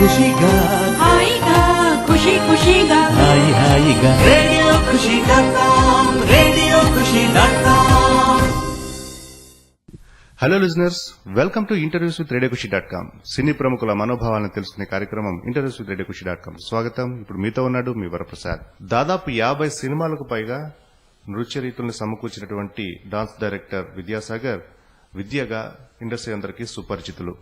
ఖుషిగా హాయిగా ఖుషి ఖుషిగా హాయి హాయిగా రేడియో ఖుషి.com రేడియో ఖుషి.com. Hello listeners, welcome to interviews with radio ఖుషి.com. సినీ ప్రముఖుల మనోభావాలను తెలుసుకునే కార్యక్రమం ఇంటర్వ్యూస్ విత్ రేడియో ఖుషి.com. స్వాగతం. ఇప్పుడు మీతో ఉన్నాడు మీ వరప్రసాద్. దాదాపు 50 సినిమాలకు పైగా నృత్య రీతులను సమకూర్చినటువంటి డాన్స్ డైరెక్టర్ విద్యాసాగర్ విద్యగా ఇండస్ట్రీ అందరికీ సుపరిచితులు.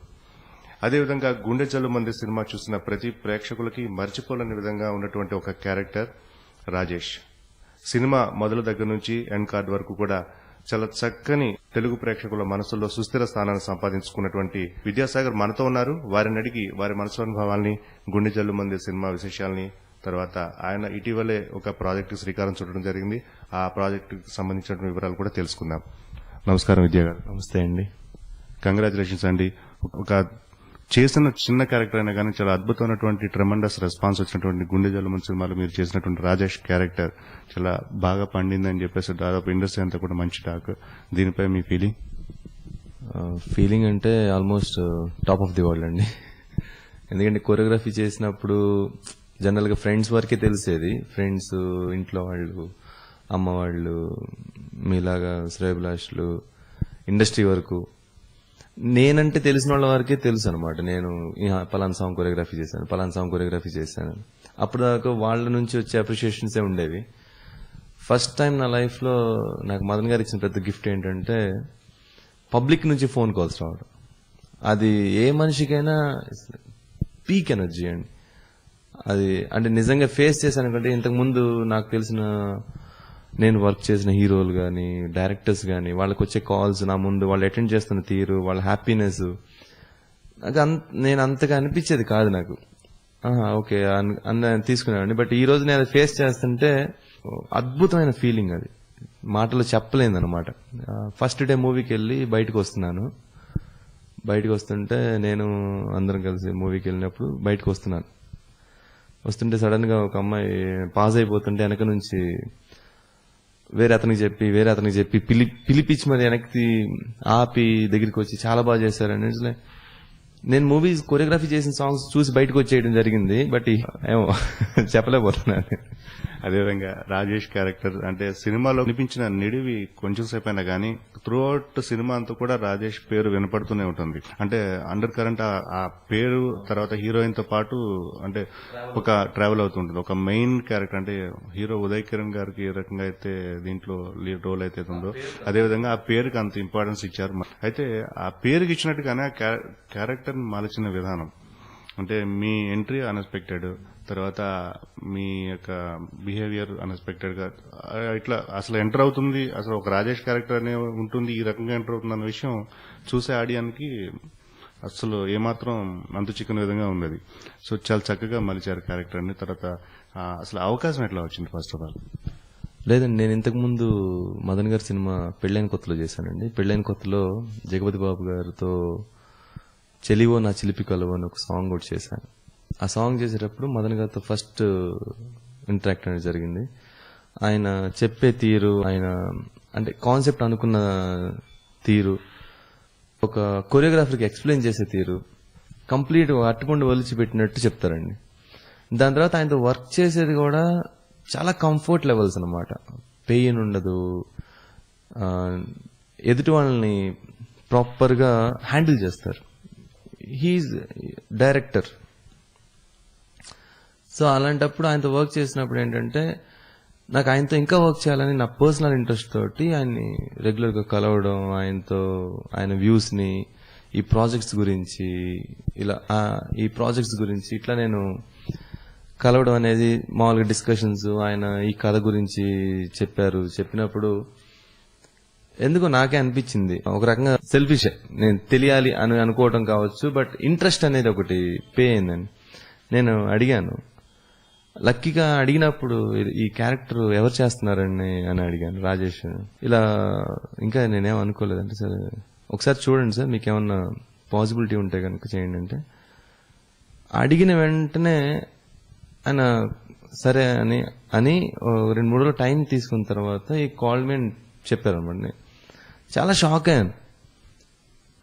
అదేవిధంగా గుండె జల్లుమంది సినిమా చూసిన ప్రతి ప్రేక్షకులకి మర్చిపోలేని విధంగా ఉన్నటువంటి ఒక క్యారెక్టర్ రాజేష్. సినిమా మొదలు దగ్గర నుంచి ఎండ్ కార్డ్ వరకు కూడా చాలా చక్కని తెలుగు ప్రేక్షకుల మనసుల్లో సుస్థిర స్థానాన్ని సంపాదించుకున్నటువంటి విద్యాసాగర్ మనతో ఉన్నారు. వారిని అడిగి వారి మనస్సు గుండె జల్లుమంది సినిమా విశేషాలని, తర్వాత ఆయన ఇటీవలే ఒక ప్రాజెక్టు శ్రీకారం చుట్టడం జరిగింది. ఆ ప్రాజెక్టుకు సంబంధించిన వివరాలు కూడా తెలుసుకుందాం. నమస్కారం విద్యా గారు. నమస్తే అండి. కంగ్రాచులేషన్స్ అండి. ఒక చేసిన చిన్న క్యారెక్టర్ అయినా కానీ చాలా అద్భుతమైనటువంటి ట్రెమండస్ రెస్పాన్స్ వచ్చినటువంటి గుండె జల్లుమంది సినిమాలో మీరు చేసినటువంటి రాజేష్ క్యారెక్టర్ చాలా బాగా పండిందని చెప్పేసి దాదాపు ఇండస్ట్రీ అంతా కూడా మంచి టాక్. దీనిపై మీ ఫీలింగ్? ఫీలింగ్ అంటే almost top of the world అండి. ఎందుకంటే కొరియోగ్రఫీ చేసినప్పుడు జనరల్ గా ఫ్రెండ్స్ వరకే తెలిసేది. ఫ్రెండ్స్, ఇంట్లో వాళ్ళు, అమ్మ వాళ్ళు, మీలాగా శ్రేయభిలాషులు, ఇండస్ట్రీ వరకు నేనంటే తెలిసిన వాళ్ళ వరకే తెలుసు అనమాట. నేను పలానా సాంగ్ కొరియోగ్రఫీ చేశాను. అప్పుడు దాకా వాళ్ళ నుంచి వచ్చే అప్రిషియేషన్స్ ఉండేవి. ఫస్ట్ టైం నా లైఫ్ లో నాకు మదన్ గారు ఇచ్చిన పెద్ద గిఫ్ట్ ఏంటంటే పబ్లిక్ నుంచి ఫోన్ కాల్స్ రావడం. అది ఏ మనిషికైనా పీక్ ఎనర్జీ అండి. అది అంటే నిజంగా ఫేస్ చేశాను. అంటే ఇంతకు ముందు నాకు తెలిసిన, నేను వర్క్ చేసిన హీరోలు గానీ, డైరెక్టర్స్ గానీ, వాళ్ళకి వచ్చే కాల్స్ నా ముందు వాళ్ళు అటెండ్ చేస్తున్న తీరు, వాళ్ళ హ్యాపీనెస్ నాకు నేను అంతగా అనిపించేది కాదు నాకు. ఓకే అన్న తీసుకునేవాడిని. బట్ ఈ రోజు నేను ఫేస్ చేస్తుంటే అద్భుతమైన ఫీలింగ్. అది మాటలో చెప్పలేదు అనమాట. ఫస్ట్ డే మూవీకి వెళ్ళి బయటకు వస్తున్నాను. బయటకు వస్తుంటే నేను అందరం కలిసి మూవీకి వెళ్ళినప్పుడు బయటకు వస్తుంటే సడన్ గా ఒక అమ్మాయి పాజ్ అయిపోతుంటే వెనక నుంచి వేరే అతనికి చెప్పి పిలిపించి మరి వెనక్కి ఆపి దగ్గరికి వచ్చి చాలా బాగా చేశారని. నేను మూవీస్ కొరియోగ్రఫీ చేసిన సాంగ్స్ చూసి బయటకు వచ్చేయడం జరిగింది. బట్ ఏమో చెప్పలేకపోతున్నాను. అదేవిధంగా రాజేష్ క్యారెక్టర్ అంటే సినిమాలో కనిపించిన నిడివి కొంచెం సేపు అయినా కానీ త్రూ అవుట్ సినిమా అంతా కూడా రాజేష్ పేరు వినపడుతూనే ఉంటుంది. అంటే అండర్ కరెంట్ ఆ పేరు తర్వాత హీరోయిన్ తో పాటు అంటే ఒక ట్రావెల్ అవుతుంటుంది. ఒక మెయిన్ క్యారెక్టర్ అంటే హీరో ఉదయ్ కిరణ్ గారికి ఏ రకంగా అయితే దీంట్లో లీడ్ రోల్ అయితే ఉందో అదేవిధంగా ఆ పేరుకి అంత ఇంపార్టెన్స్ ఇచ్చారు. అయితే ఆ పేరుకి ఇచ్చినట్టుగానే ఆ క్యారెక్టర్ మలచిన విధానం అంటే మీ ఎంట్రీ అన్ఎక్స్పెక్టెడ్, తర్వాత మీ యొక్క బిహేవియర్ అన్ఎక్స్పెక్టెడ్ గా ఇట్లా అసలు ఎంటర్ అవుతుంది. అసలు ఒక రాజేష్ క్యారెక్టర్ అనే ఉంటుంది, ఈ రకంగా ఎంటర్ అవుతుంది అన్న విషయం చూసే ఆడియన్కి అసలు ఏమాత్రం అంతు చిక్కని విధంగా ఉన్నది. సో చాలా చక్కగా మలిచారు క్యారెక్టర్ ని. తర్వాత అసలు అవకాశం ఎట్లా వచ్చింది? ఫస్ట్ ఆఫ్ ఆల్ లేదండి, నేను ఇంతకు ముందు మదన్ గారి సినిమా పెళ్ళైన కొత్తలో చేశానండి. పెళ్ళైన కొత్తలో జగపతి బాబు గారితో చెలివో నా చిలిపి కలువో అని ఒక సాంగ్ కూడా చేశాను. ఆ సాంగ్ చేసేటప్పుడు మదన్ గారితో ఫస్ట్ ఇంటరాక్ట్ అనేది జరిగింది. ఆయన చెప్పే తీరు, ఆయన అంటే కాన్సెప్ట్ అనుకున్న తీరు, ఒక కొరియోగ్రాఫర్కి ఎక్స్ప్లెయిన్ చేసే తీరు కంప్లీట్ అట్టుకుండా ఒలిచిపెట్టినట్టు చెప్తారండి. దాని తర్వాత ఆయనతో వర్క్ చేసేది కూడా చాలా కంఫర్ట్ లెవెల్స్ అనమాట. పెయిన్ ఉండదు, ఎదుటి వాళ్ళని ప్రాపర్ గా హ్యాండిల్ చేస్తారు. He's director. సో అలాంటప్పుడు ఆయనతో వర్క్ చేసినప్పుడు ఏంటంటే నాకు ఆయనతో ఇంకా వర్క్ చేయాలని నా పర్సనల్ ఇంట్రెస్ట్ తోటి ఆయన్ని రెగ్యులర్ గా కలవడం, ఆయనతో ఆయన వ్యూస్ ని, ఈ ప్రాజెక్ట్స్ గురించి ఇట్లా నేను కలవడం అనేది మామూలుగా డిస్కషన్స్. ఆయన ఈ కథ గురించి చెప్పినప్పుడు ఎందుకో నాకే అనిపించింది ఒక రకంగా సెల్ఫిష్, నేను తెలియాలి అని అనుకోవడం కావచ్చు. బట్ ఇంట్రెస్ట్ అనేది ఒకటి పే అయిందని నేను అడిగాను. లక్కీగా అడిగినప్పుడు ఈ క్యారెక్టర్ ఎవరు చేస్తున్నారని అడిగాను రాజేష్. ఇలా ఇంకా నేనేం అనుకోలేదంటే, సరే ఒకసారి చూడండి సార్, మీకు ఏమన్నా పాసిబిలిటీ ఉంటే కనుక చేయండి అంటే, అడిగిన వెంటనే ఆయన సరే అని 2-3 రోజులు టైం తీసుకున్న తర్వాత ఈ కాల్ మీ చెప్పారనమాట. చాలా షాక్ అయ్యాను.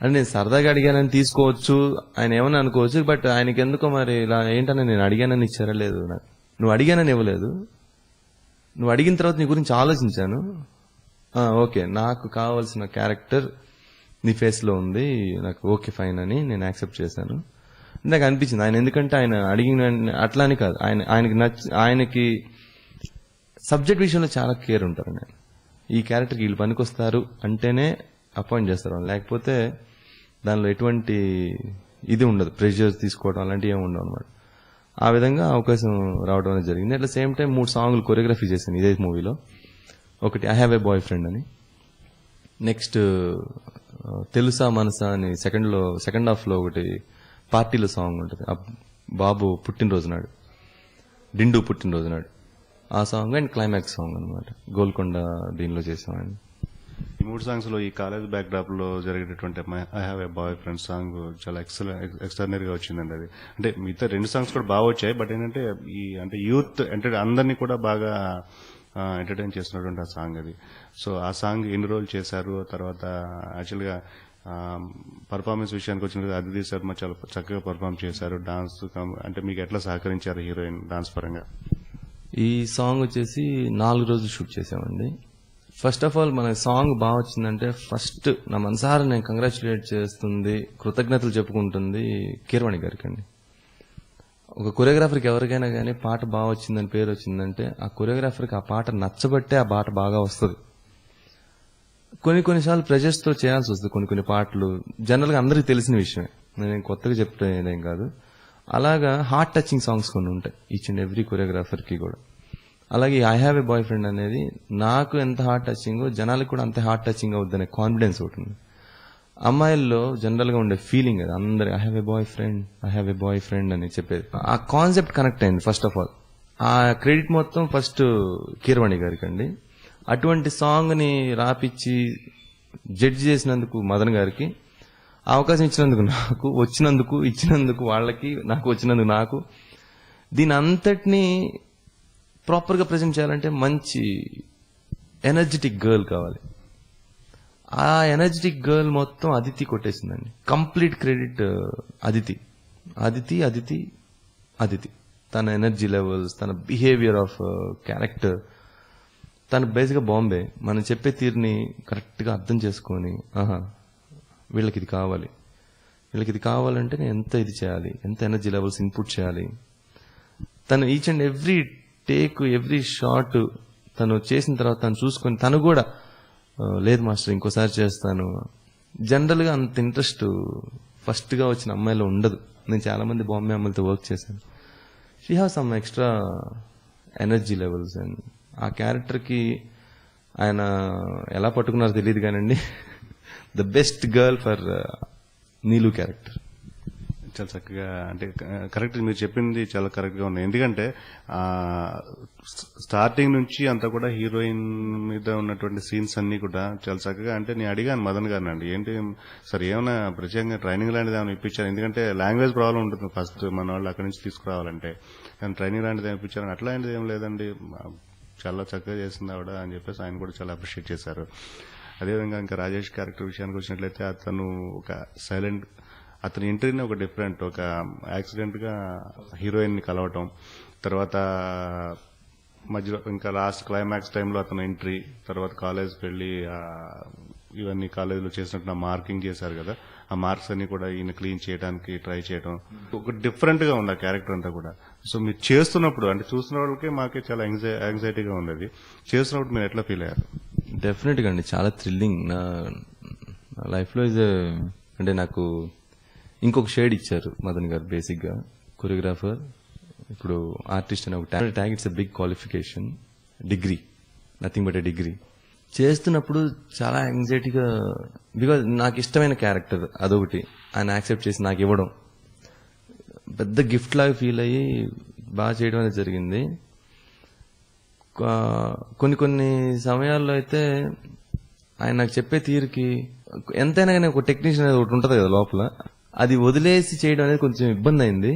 అంటే నేను సరదాగా అడిగానని తీసుకోవచ్చు, ఆయన ఏమని అనుకోవచ్చు, బట్ ఆయనకి ఎందుకో మరి ఇలా ఏంటని నేను అడిగానని ఇచ్చారా లేదు, నువ్వు అడిగానని ఇవ్వలేదు, నువ్వు అడిగిన తర్వాత నీ గురించి ఆలోచించాను, ఓకే నాకు కావాల్సిన క్యారెక్టర్ నీ ఫేస్ లో ఉంది, నాకు ఓకే ఫైన్ అని నేను యాక్సెప్ట్ చేశాను. నాకు అనిపించింది ఆయన, ఎందుకంటే ఆయన అడిగిన అట్లా అని కాదు, ఆయనకి సబ్జెక్ట్ విషయంలో చాలా కేర్ ఉంటారు. నేను ఈ క్యారెక్టర్కి వీళ్ళు పనికొస్తారు అంటేనే అపాయింట్ చేస్తారు, లేకపోతే దానిలో ఎటువంటి ఇది ఉండదు, ప్రెషర్స్ తీసుకోవడం అలాంటివి ఏమి ఉండవు అనమాట. ఆ విధంగా అవకాశం రావడం అనేది జరిగింది. అట్ ద సేమ్ టైం 3 సాంగ్లు కొరియోగ్రఫీ చేశాను ఇదే మూవీలో. ఒకటి I have a boy friend అని, నెక్స్ట్ తెలుసా మనసా అని సెకండ్ హాఫ్ లో ఒకటి పార్టీలో సాంగ్ ఉంటుంది, బాబు పుట్టినరోజు నాడు, డిండు పుట్టినరోజు నాడు ఆ సాంగ్, అండ్ క్లైమాక్స్ సాంగ్ అనమాట గోల్కొండ దీనిలో చేసామండి. ఈ 3 సాంగ్స్ లో ఈ కాలేజ్ బ్యాక్ డ్రాప్ లో జరిగేటటువంటి I have a boy friend song చాలా ఎక్స్ట్రానరీ గా వచ్చిందండి. అది అంటే మిగతా 2 సాంగ్స్ కూడా బాగా వచ్చాయి, బట్ ఏంటంటే అంటే యూత్ అంటే అందరినీ కూడా బాగా ఎంటర్టైన్ చేస్తున్నటువంటి ఆ సాంగ్ అది. సో ఆ సాంగ్ ఎన్ని రోజులు చేశారు, తర్వాత యాక్చువల్ గా పర్ఫార్మెన్స్ విషయానికి వచ్చిన అదితి శర్మ చాలా చక్కగా పర్ఫార్మ్ చేశారు. డాన్స్ అంటే మీకు ఎట్లా సహకరించారు హీరోయిన్ డాన్స్ పరంగా? ఈ సాంగ్ వచ్చేసి 4 రోజులు షూట్ చేసామండి. ఫస్ట్ ఆఫ్ ఆల్ మన సాంగ్ బాగా వచ్చిందంటే ఫస్ట్ నా మనసారా నేను కంగ్రాచులేట్ చేస్తుంది, కృతజ్ఞతలు చెప్పుకుంటుంది కీరవాణి గారికి అండి. ఒక కొరియోగ్రాఫర్కి ఎవరికైనా కానీ పాట బాగా వచ్చిందని పేరు వచ్చిందంటే ఆ కొరియోగ్రాఫర్కి ఆ పాట నచ్చబట్టే ఆ పాట బాగా వస్తుంది. కొన్నిసార్లు ప్రెజర్స్ తో చేయాల్సి వస్తుంది కొన్ని పాటలు, జనరల్ గా అందరికి తెలిసిన విషయమే, నేను కొత్తగా చెప్పేదేం కాదు. అలాగా హార్ట్ టచింగ్ సాంగ్స్ కొన్ని ఉంటాయి ఈచ్ అండ్ ఎవ్రీ కొరియోగ్రాఫర్ కి కూడా. అలాగే I have a boy friend అనేది నాకు ఎంత హార్ట్ టచింగ్, జనాలకు కూడా అంతే హార్ట్ టచింగ్ అవుద్దనే కాన్ఫిడెన్స్ ఉంటుంది. అమ్మాయిల్లో జనరల్ గా ఉండే ఫీలింగ్ అది, అందరు I have a boy friend అని చెప్పేది. ఆ కాన్సెప్ట్ కనెక్ట్ అయింది. ఫస్ట్ ఆఫ్ ఆల్ ఆ క్రెడిట్ మొత్తం ఫస్ట్ కీరవాణి గారికి అండి. అటువంటి సాంగ్ ని రాపిచ్చి జడ్జి చేసినందుకు మదన్ గారికి, అవకాశం ఇచ్చినందుకు నాకు, ఇచ్చినందుకు వాళ్ళకి, నాకు వచ్చినందుకు నాకు, దీని అంతటినీ ప్రాపర్ గా ప్రెజెంట్ చేయాలంటే మంచి ఎనర్జెటిక్ గర్ల్ కావాలి. ఆ ఎనర్జెటిక్ గర్ల్ మొత్తం అదితి కొట్టేసిందండి. Complete credit Aditi. తన ఎనర్జీ లెవెల్స్, తన బిహేవియర్ ఆఫ్ క్యారెక్టర్, తను బేసిక్గా బాంబే, మనం చెప్పే తీరుని కరెక్ట్ గా అర్థం చేసుకొని, వీళ్ళకి ఇది కావాలంటే నేను ఎంత ఇది చేయాలి, ఎంత ఎనర్జీ లెవెల్స్ ఇన్పుట్ చేయాలి. తను each and every take, every shot తను చేసిన తర్వాత తను చూసుకొని, తను కూడా లేదు మాస్టర్ ఇంకోసారి చేస్తాను. జనరల్ గా అంత ఇంట్రెస్ట్ ఫస్ట్ గా వచ్చిన అమ్మాయిలో ఉండదు. నేను చాలా మంది బాంబే అమ్మాయిలతో వర్క్ చేశాను. She have some extra energy levels. And ఆ క్యారెక్టర్ కి ఆయన ఎలా పట్టుకున్నారో తెలియదు కానండి, the best girl for Neelu character. చాలా చక్కగా, అంటే కరెక్ట్ మీరు చెప్పింది చాలా కరెక్ట్ గా ఉంది. ఎందుకంటే స్టార్టింగ్ నుంచి అంతా కూడా హీరోయిన్ మీద ఉన్నటువంటి సీన్స్ అన్ని కూడా చాలా చక్కగా, అంటే నేను అడిగాను మదన్ గారిని అండి, ఏంటి సార్ ఏమైనా ప్రత్యేకంగా ట్రైనింగ్ లాంటిది ఏమైనా ఇప్పించారు? ఎందుకంటే లాంగ్వేజ్ ప్రాబ్లం ఉంటుంది ఫస్ట్ మన వాళ్ళు అక్కడి నుంచి తీసుకురావాలంటే, కానీ ట్రైనింగ్ లాంటిది ఏమి ఇప్పించారు? అట్లాంటిది ఏం లేదండి, చాలా చక్కగా చేసింది ఆవిడ అని చెప్పేసి ఆయన కూడా చాలా అప్రిషియేట్ చేశారు. అదేవిధంగా ఇంకా రాజేష్ క్యారెక్టర్ విషయానికి వచ్చినట్లయితే అతను ఒక సైలెంట్, అతని ఎంట్రీని ఒక డిఫరెంట్, ఒక యాక్సిడెంట్ గా హీరోయిన్ ని కలవటం, తర్వాత మధ్యలో ఇంకా లాస్ట్ క్లైమాక్స్ టైంలో అతను ఎంట్రీ, తర్వాత కాలేజ్కి వెళ్ళి ఇవన్నీ కాలేజీలో చేసినట్టు మార్కింగ్ చేశారు కదా, ఆ మార్క్స్ అన్ని కూడా ఈయన క్లీన్ చేయడానికి ట్రై చేయడం, ఒక డిఫరెంట్ గా ఉంది ఆ క్యారెక్టర్ అంతా కూడా. సో మీరు చేస్తున్నప్పుడు, అంటే చూస్తున్న వాళ్ళకి మాకే చాలా యాంగ్జైటీగా ఉంది, చేస్తున్నప్పుడు మీరు ఎట్లా ఫీల్ అయ్యారు? డెఫినెట్ గా అండి, చాలా థ్రిల్లింగ్. నా లైఫ్ లో అంటే నాకు ఇంకొక షేడ్ ఇచ్చారు మదన్ గారు. బేసిక్ గా కొరియోగ్రాఫర్, ఇప్పుడు ఆర్టిస్ట్ అనే ఒక tag, it's a big qualification, degree, nothing but a degree. చేస్తున్నప్పుడు చాలా యాంగ్జైటీగా, బికాజ్ నాకు ఇష్టమైన క్యారెక్టర్ అదొకటి ఆయన యాక్సెప్ట్ చేసి నాకు ఇవ్వడం పెద్ద గిఫ్ట్ లాగా ఫీల్ అయ్యి బాగా చేయడం అనేది జరిగింది. కొన్ని సమయాల్లో అయితే ఆయన నాకు చెప్పే తీరుకి ఎంతైనా కానీ ఒక టెక్నీషియన్ అనేది ఒకటి ఉంటుంది కదా లోపల, అది వదిలేసి చేయడం అనేది కొంచెం ఇబ్బంది అయింది.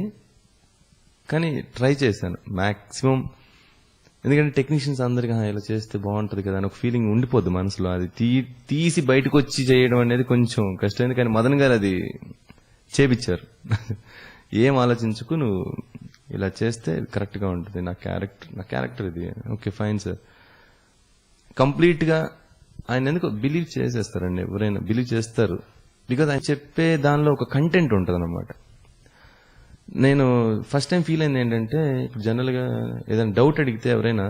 కానీ ట్రై చేశాను మాక్సిమం ఎందుకంటే టెక్నీషియన్స్ అందరికీ ఇలా చేస్తే బాగుంటది కదా అని ఒక ఫీలింగ్ ఉండిపోద్ది మనసులో. అది తీసి బయటకు వచ్చి చేయడం అనేది కొంచెం కష్టమైంది. కానీ మదన్ గారు అది చేపించారు. ఏం ఆలోచించుకు నువ్వు ఇలా చేస్తే కరెక్ట్ గా ఉంటుంది, నా క్యారెక్టర్ ఇది, ఓకే ఫైన్ సార్. కంప్లీట్ గా ఆయన ఎందుకు బిలీవ్ చేసేస్తారండి, ఎవరైనా బిలీవ్ చేస్తారు. బికాజ్ ఆయన చెప్పే దానిలో ఒక కంటెంట్ ఉంటుంది అనమాట. నేను ఫస్ట్ టైం ఫీల్ అయింది ఏంటంటే, ఇప్పుడు జనరల్ గా ఏదైనా డౌట్ అడిగితే ఎవరైనా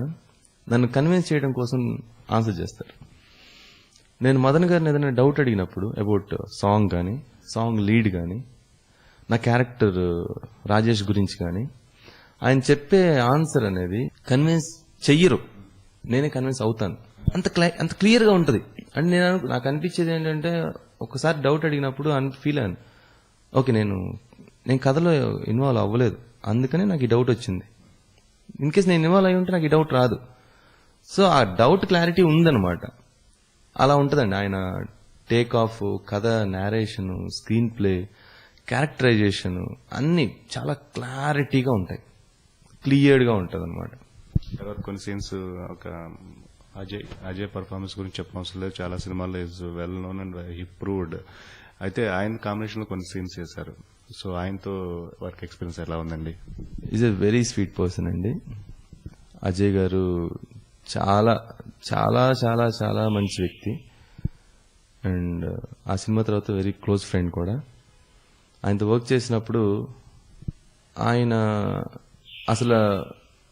నన్ను కన్విన్స్ చేయడం కోసం ఆన్సర్ చేస్తారు. నేను మదన్ గారిని ఏదైనా డౌట్ అడిగినప్పుడు అబౌట్ సాంగ్ కానీ, సాంగ్ లీడ్ కానీ, నా క్యారెక్టర్ రాజేష్ గురించి కానీ, ఆయన చెప్పే ఆన్సర్ అనేది కన్విన్స్ చెయ్యరు, నేనే కన్విన్స్ అవుతాను. అంత క్లియర్ గా ఉంటది. అండ్ నాకు అనిపించేది ఏంటంటే, ఒకసారి డౌట్ అడిగినప్పుడు ఫీల్ అయ్యాను, ఓకే నేను కథలో ఇన్వాల్వ్ అవ్వలేదు, అందుకనే నాకు ఈ డౌట్ వచ్చింది. ఇన్ కేస్ నేను ఇన్వాల్వ్ అయి ఉంటే నాకు ఈ డౌట్ రాదు. సో ఆ డౌట్ క్లారిటీ ఉందన్నమాట. అలా ఉంటదండి ఆయన టేక్ ఆఫ్, కథ, నేరేషన్, స్క్రీన్ ప్లే, క్యారెక్టరైజేషన్ అన్ని చాలా క్లారిటీగా ఉంటాయి, క్లియర్డ్ గా ఉంటది అనమాట. తర్వాత కొన్ని సీన్స్ ఒక అజయ్ పర్ఫార్మెన్స్ గురించి చెప్పవలసిన లేదు, చాలా సినిమాల్లో is well known and he proved. అయితే ఆయన కాంబినేషన్ లో కొన్ని సీన్స్ చేశారు. సో ఆయనతో వర్క్ ఎక్స్పీరియన్స్ ఎలా ఉందండి? Is a very sweet person అండి అజయ్ గారు. చాలా చాలా చాలా చాలా మంచి వ్యక్తి. అండ్ ఆ సినిమా తర్వాత వెరీ క్లోజ్ ఫ్రెండ్ కూడా. ఆయనతో వర్క్ చేసినప్పుడు ఆయన అసలు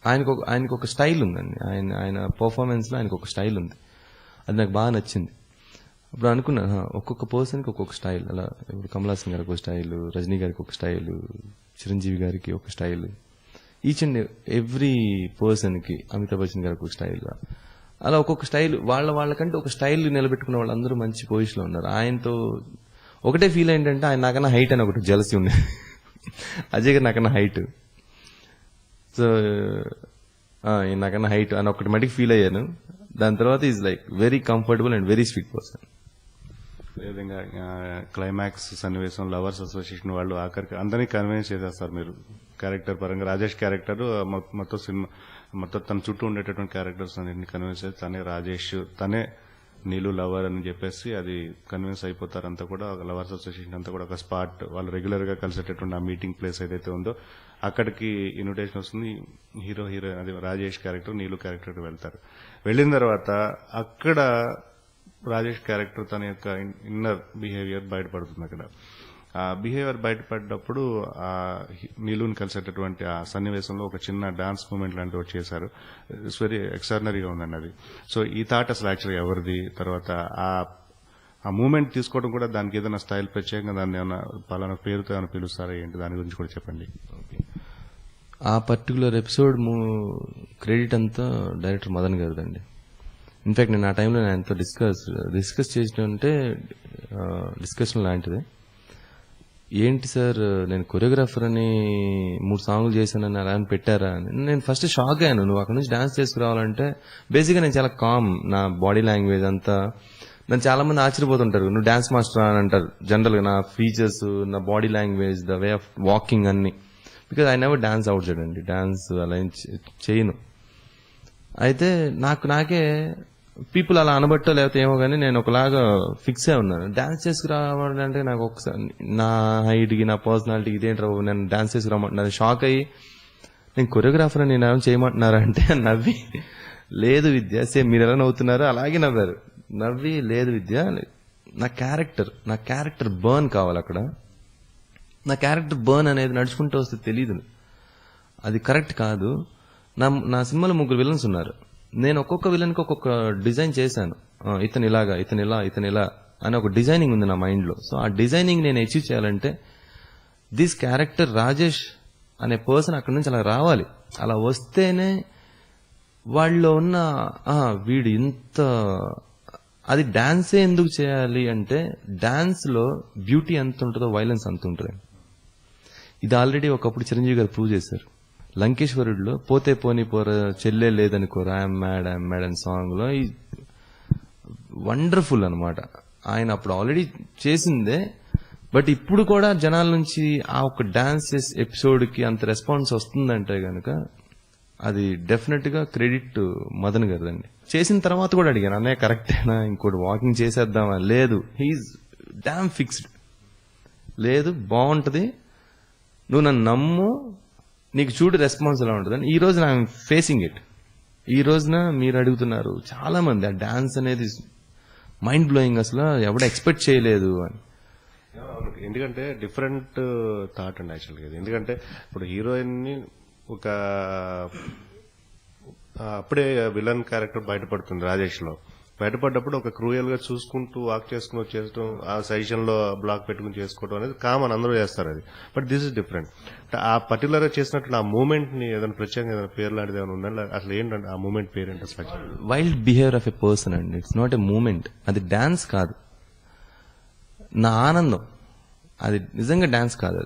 ఆయనకు ఒక స్టైల్ ఉందండి. ఆయన పర్ఫార్మెన్స్ లో ఆయనకు ఒక స్టైల్ ఉంది, అది నాకు బాగా నచ్చింది. అప్పుడు అనుకున్నా, ఒక్కొక్క పర్సన్కి ఒక్కొక్క స్టైల్. అలా ఇప్పుడు కమల్ హాసన్ గారికి ఒక స్టైల్, రజనీ గారికి ఒక స్టైల్, చిరంజీవి గారికి ఒక style, each and every person కి, అమితాబ్ బచ్చన్ గారికి ఒక స్టైల్, అలా ఒక్కొక్క స్టైల్ వాళ్ళకంటే ఒక స్టైల్ నిలబెట్టుకున్న వాళ్ళందరూ మంచి పొజిషన్ లో ఉన్నారు. ఆయనతో ఒకటే ఫీల్ ఏంటంటే, ఆయన నాకన్నా హైట్ అని ఒకటి జలసి ఉండేది. అజయ్ గారు నాకన్నా హైట్, సో నాకన్నా హైట్ అని ఒకటి మటుకు ఫీల్ అయ్యాను. దాని తర్వాత is like very comfortable and very sweet person. అదేవిధంగా క్లైమాక్స్ సన్నివేశం, లవర్స్ అసోసియేషన్ వాళ్ళు ఆఖరికి అందరినీ కన్విన్స్ చేసేస్తారు మీరు క్యారెక్టర్ పరంగా. రాజేష్ క్యారెక్టర్ మొత్తం సినిమా మొత్తం తన చుట్టూ ఉండేటటువంటి క్యారెక్టర్స్ అన్నింటినీ కన్విన్స్ చేసి తనే రాజేష్, తనే నీలు లవర్ అని చెప్పేసి అది కన్విన్స్ అయిపోతారు. అంతా కూడా లవర్స్ అసోసియేషన్ అంతా కూడా ఒక స్పాట్, వాళ్ళు రెగ్యులర్ గా కలిసేటటువంటి ఆ మీటింగ్ ప్లేస్ ఏదైతే ఉందో అక్కడికి ఇన్విటేషన్ వస్తుంది. హీరో అది రాజేష్ క్యారెక్టర్, నీలు క్యారెక్టర్ వెళ్తారు. వెళ్ళిన తర్వాత అక్కడ రాజేష్ క్యారెక్టర్ తన యొక్క ఇన్నర్ బిహేవియర్ బయటపడుతుంది. అక్కడ ఆ బిహేవియర్ బయటపడ్డప్పుడు ఆ నీలుని కలిసేటటువంటి ఆ సన్నివేశంలో ఒక చిన్న డాన్స్ మూమెంట్ లాంటివి ఒకటి చేశారు. ఇట్స్ వెరీ ఎక్స్ట్రాడినరీగా ఉందండి అది. సో ఈ థాట్ అసలు యాక్చువల్గా ఎవరిది? తర్వాత ఆ మూమెంట్ తీసుకోవడం కూడా దానికి ఏదైనా స్టైల్ ప్రత్యేకంగా దాన్ని ఏమైనా పలానా పేరుతో ఏమైనా పిలుస్తారా ఏంటి, దాని గురించి కూడా చెప్పండి. ఆ పర్టికులర్ ఎపిసోడ్ క్రెడిట్ అంతా డైరెక్టర్ మదన్ గారిదండి. ఇన్ఫాక్ట్ నేను ఆ టైంలో ఆయనతో డిస్కస్ చేసినంటే డిస్కషన్ లాంటిదే. ఏంటి సార్, నేను కొరియోగ్రాఫర్ అని 3 సాంగ్లు చేశానని అలా అని పెట్టారా అని. నేను ఫస్ట్ షాక్ అయ్యాను. నువ్వు అక్కడ నుంచి డాన్స్ చేసుకురావాలంటే బేసిక్గా నేను చాలా కామ్, నా బాడీ లాంగ్వేజ్ అంతా. నన్ను చాలా మంది ఆశ్చర్యపోతుంటారు, నువ్వు డాన్స్ మాస్టర్ అని అంటారు జనరల్ గా. నా ఫీచర్స్, నా body language, the way of walking అన్ని. బికాజ్ ఐ నెవర్ డాన్స్ అవుట్ సైడ్ అండి, డాన్స్ అలా చేయను. అయితే నాకే పీపుల్ అలా అనబట్టో లేకపోతే ఏమో కానీ నేను ఒకలాగా ఫిక్స్ అయి ఉన్నాను. డాన్స్ చేసుకురావాలంటే నాకు ఒకసారి నా హైట్కి, నా పర్సనాలిటీకి ఇదేంటి రావు, నేను డాన్స్ చేసుకురామంటున్నాను. షాక్ అయ్యి నేను కొరియోగ్రాఫర్ అని నేను చేయమంటున్నారంటే నవ్వి, లేదు విద్య, సేమ్ మీరు ఎలా నవ్వుతున్నారో అలాగే నవ్వారు. నవ్వి, లేదు విద్య, నా క్యారెక్టర్ బర్న్ కావాలి అక్కడ. నా క్యారెక్టర్ బర్న్ అనేది నడుచుకుంటూ వస్తే తెలీదు, అది కరెక్ట్ కాదు. నా సినిమాలో 3 విలన్స్ ఉన్నారు. నేను ఒక్కొక్క విలన్ కి ఒక్కొక్క డిజైన్ చేశాను. ఇతను ఇలాగా, ఇతను ఇలా అని ఒక డిజైనింగ్ ఉంది నా మైండ్ లో. సో ఆ డిజైనింగ్ నేను అచీవ్ చేయాలంటే దిస్ క్యారెక్టర్ రాజేష్ అనే పర్సన్ అక్కడి నుంచి అలా రావాలి. అలా వస్తేనే వాళ్ళలో ఉన్న వీడు ఇంత, అది డాన్సే ఎందుకు చేయాలి అంటే డాన్స్ లో బ్యూటీ ఎంత ఉంటుందో వైలెన్స్ అంత ఉంటుంది. ఇది ఆల్రెడీ ఒకప్పుడు చిరంజీవి గారు ప్రూవ్ చేశారు. లంకేశ్వరుడిలో పోతే పోని పోర చెల్లే లేదనుకోరా, ఐఎమ్ మ్యాడ్ అని సాంగ్ లో వండర్ఫుల్ అనమాట. ఆయన అప్పుడు ఆల్రెడీ చేసిందే, బట్ ఇప్పుడు కూడా జనాల నుంచి ఆ ఒక డాన్స్ ఎపిసోడ్ కి అంత రెస్పాన్స్ వస్తుందంటే గనక అది డెఫినెట్ గా క్రెడిట్ మదన్ గారిదండి. చేసిన తర్వాత కూడా అడిగాను, అన్నయ్య కరెక్టేనా, ఇంకోటి వాకింగ్ చేసేద్దామా, లేదు హీఈస్ డామ్ ఫిక్స్డ్, లేదు బాగుంటది, నువ్వు నన్ను నమ్ము, నీకు చూడు రెస్పాన్స్ ఎలా ఉంటుంది అని. ఈ రోజు ఐఎమ్ ఫేసింగ్ ఇట్. ఈ రోజున మీరు అడుగుతున్నారు చాలా మంది, ఆ డాన్స్ అనేది మైండ్ బ్లోయింగ్, అసలు ఎవడ ఎక్స్పెక్ట్ చేయలేదు అని. ఎందుకంటే డిఫరెంట్ థాట్ అండి యాక్చువల్గా ఇది. ఎందుకంటే ఇప్పుడు హీరోయిన్ ని ఒక అప్పుడే విలన్ క్యారెక్టర్ బయటపడుతుంది రాజేష్ లో. బయటపడ్డప్పుడు ఒక క్రూయల్ గా చూసుకుంటూ వాక్ చేసుకుని వచ్చేయడం, ఆ సజెషన్ లో బ్లాక్ పెట్టుకుని చేసుకోవడం అనేది కామన్, అందరూ చేస్తారు అది. But this is different. ఆ పర్టికులర్ గా చేసినట్టు ఆ మూమెంట్ ని ఏదైనా ప్రత్యేకంగా ఏదైనా పేరు లాంటిది ఏమైనా ఉందా, అసలు ఏంటంటే ఆ మూమెంట్ పేరు ఏంటి అసలు? Wild behaviour of a person అండి, ఇట్స్ నాట్ ఎ మూమెంట్. అది డాన్స్ కాదు, నా ఆనందం. అది నిజంగా డాన్స్ కాదు.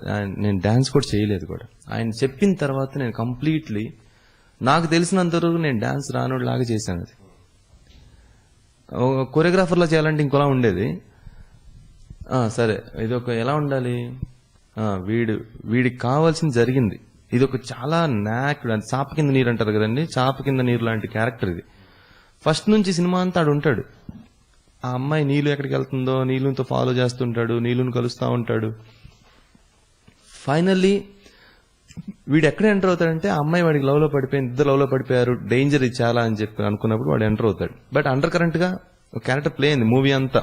నేను డాన్స్ కూడా చేయలేదు కూడా. ఆయన చెప్పిన తర్వాత నేను కంప్లీట్లీ, నాకు తెలిసినంత వరకు నేను డాన్స్ రానోడు లాగా చేశాను. అది కొరియోగ్రాఫర్ లో చేయాలంటే ఇంకోలా ఉండేది. సరే ఇది ఒక ఎలా ఉండాలి, వీడికి కావాల్సింది జరిగింది. ఇది ఒక చాలా చాప కింద నీరు అంటారు కదండి, చాప కింద నీరు లాంటి క్యారెక్టర్ ఇది. ఫస్ట్ నుంచి సినిమా అంతా ఆడు ఉంటాడు. ఆ అమ్మాయి నీళ్ళు ఎక్కడికి వెళ్తుందో నీళ్ళతో ఫాలో చేస్తుంటాడు, నీళ్ళను కలుస్తూ ఉంటాడు. ఫైనల్లీ వీడు ఎక్కడ ఎంటర్ అవుతాడంటే, ఆ అమ్మాయి వాడికి లవ్ లో పడిపోయింది, ఇద్దరు లవ్ లో పడిపోయారు, డేంజర్ ఇది చాలా అని చెప్పి అనుకున్నప్పుడు వాడు ఎంటర్ అవుతాడు. బట్ అండర్ కరెంట్ గా ఒక క్యారెక్టర్ ప్లే అయింది మూవీ అంతా.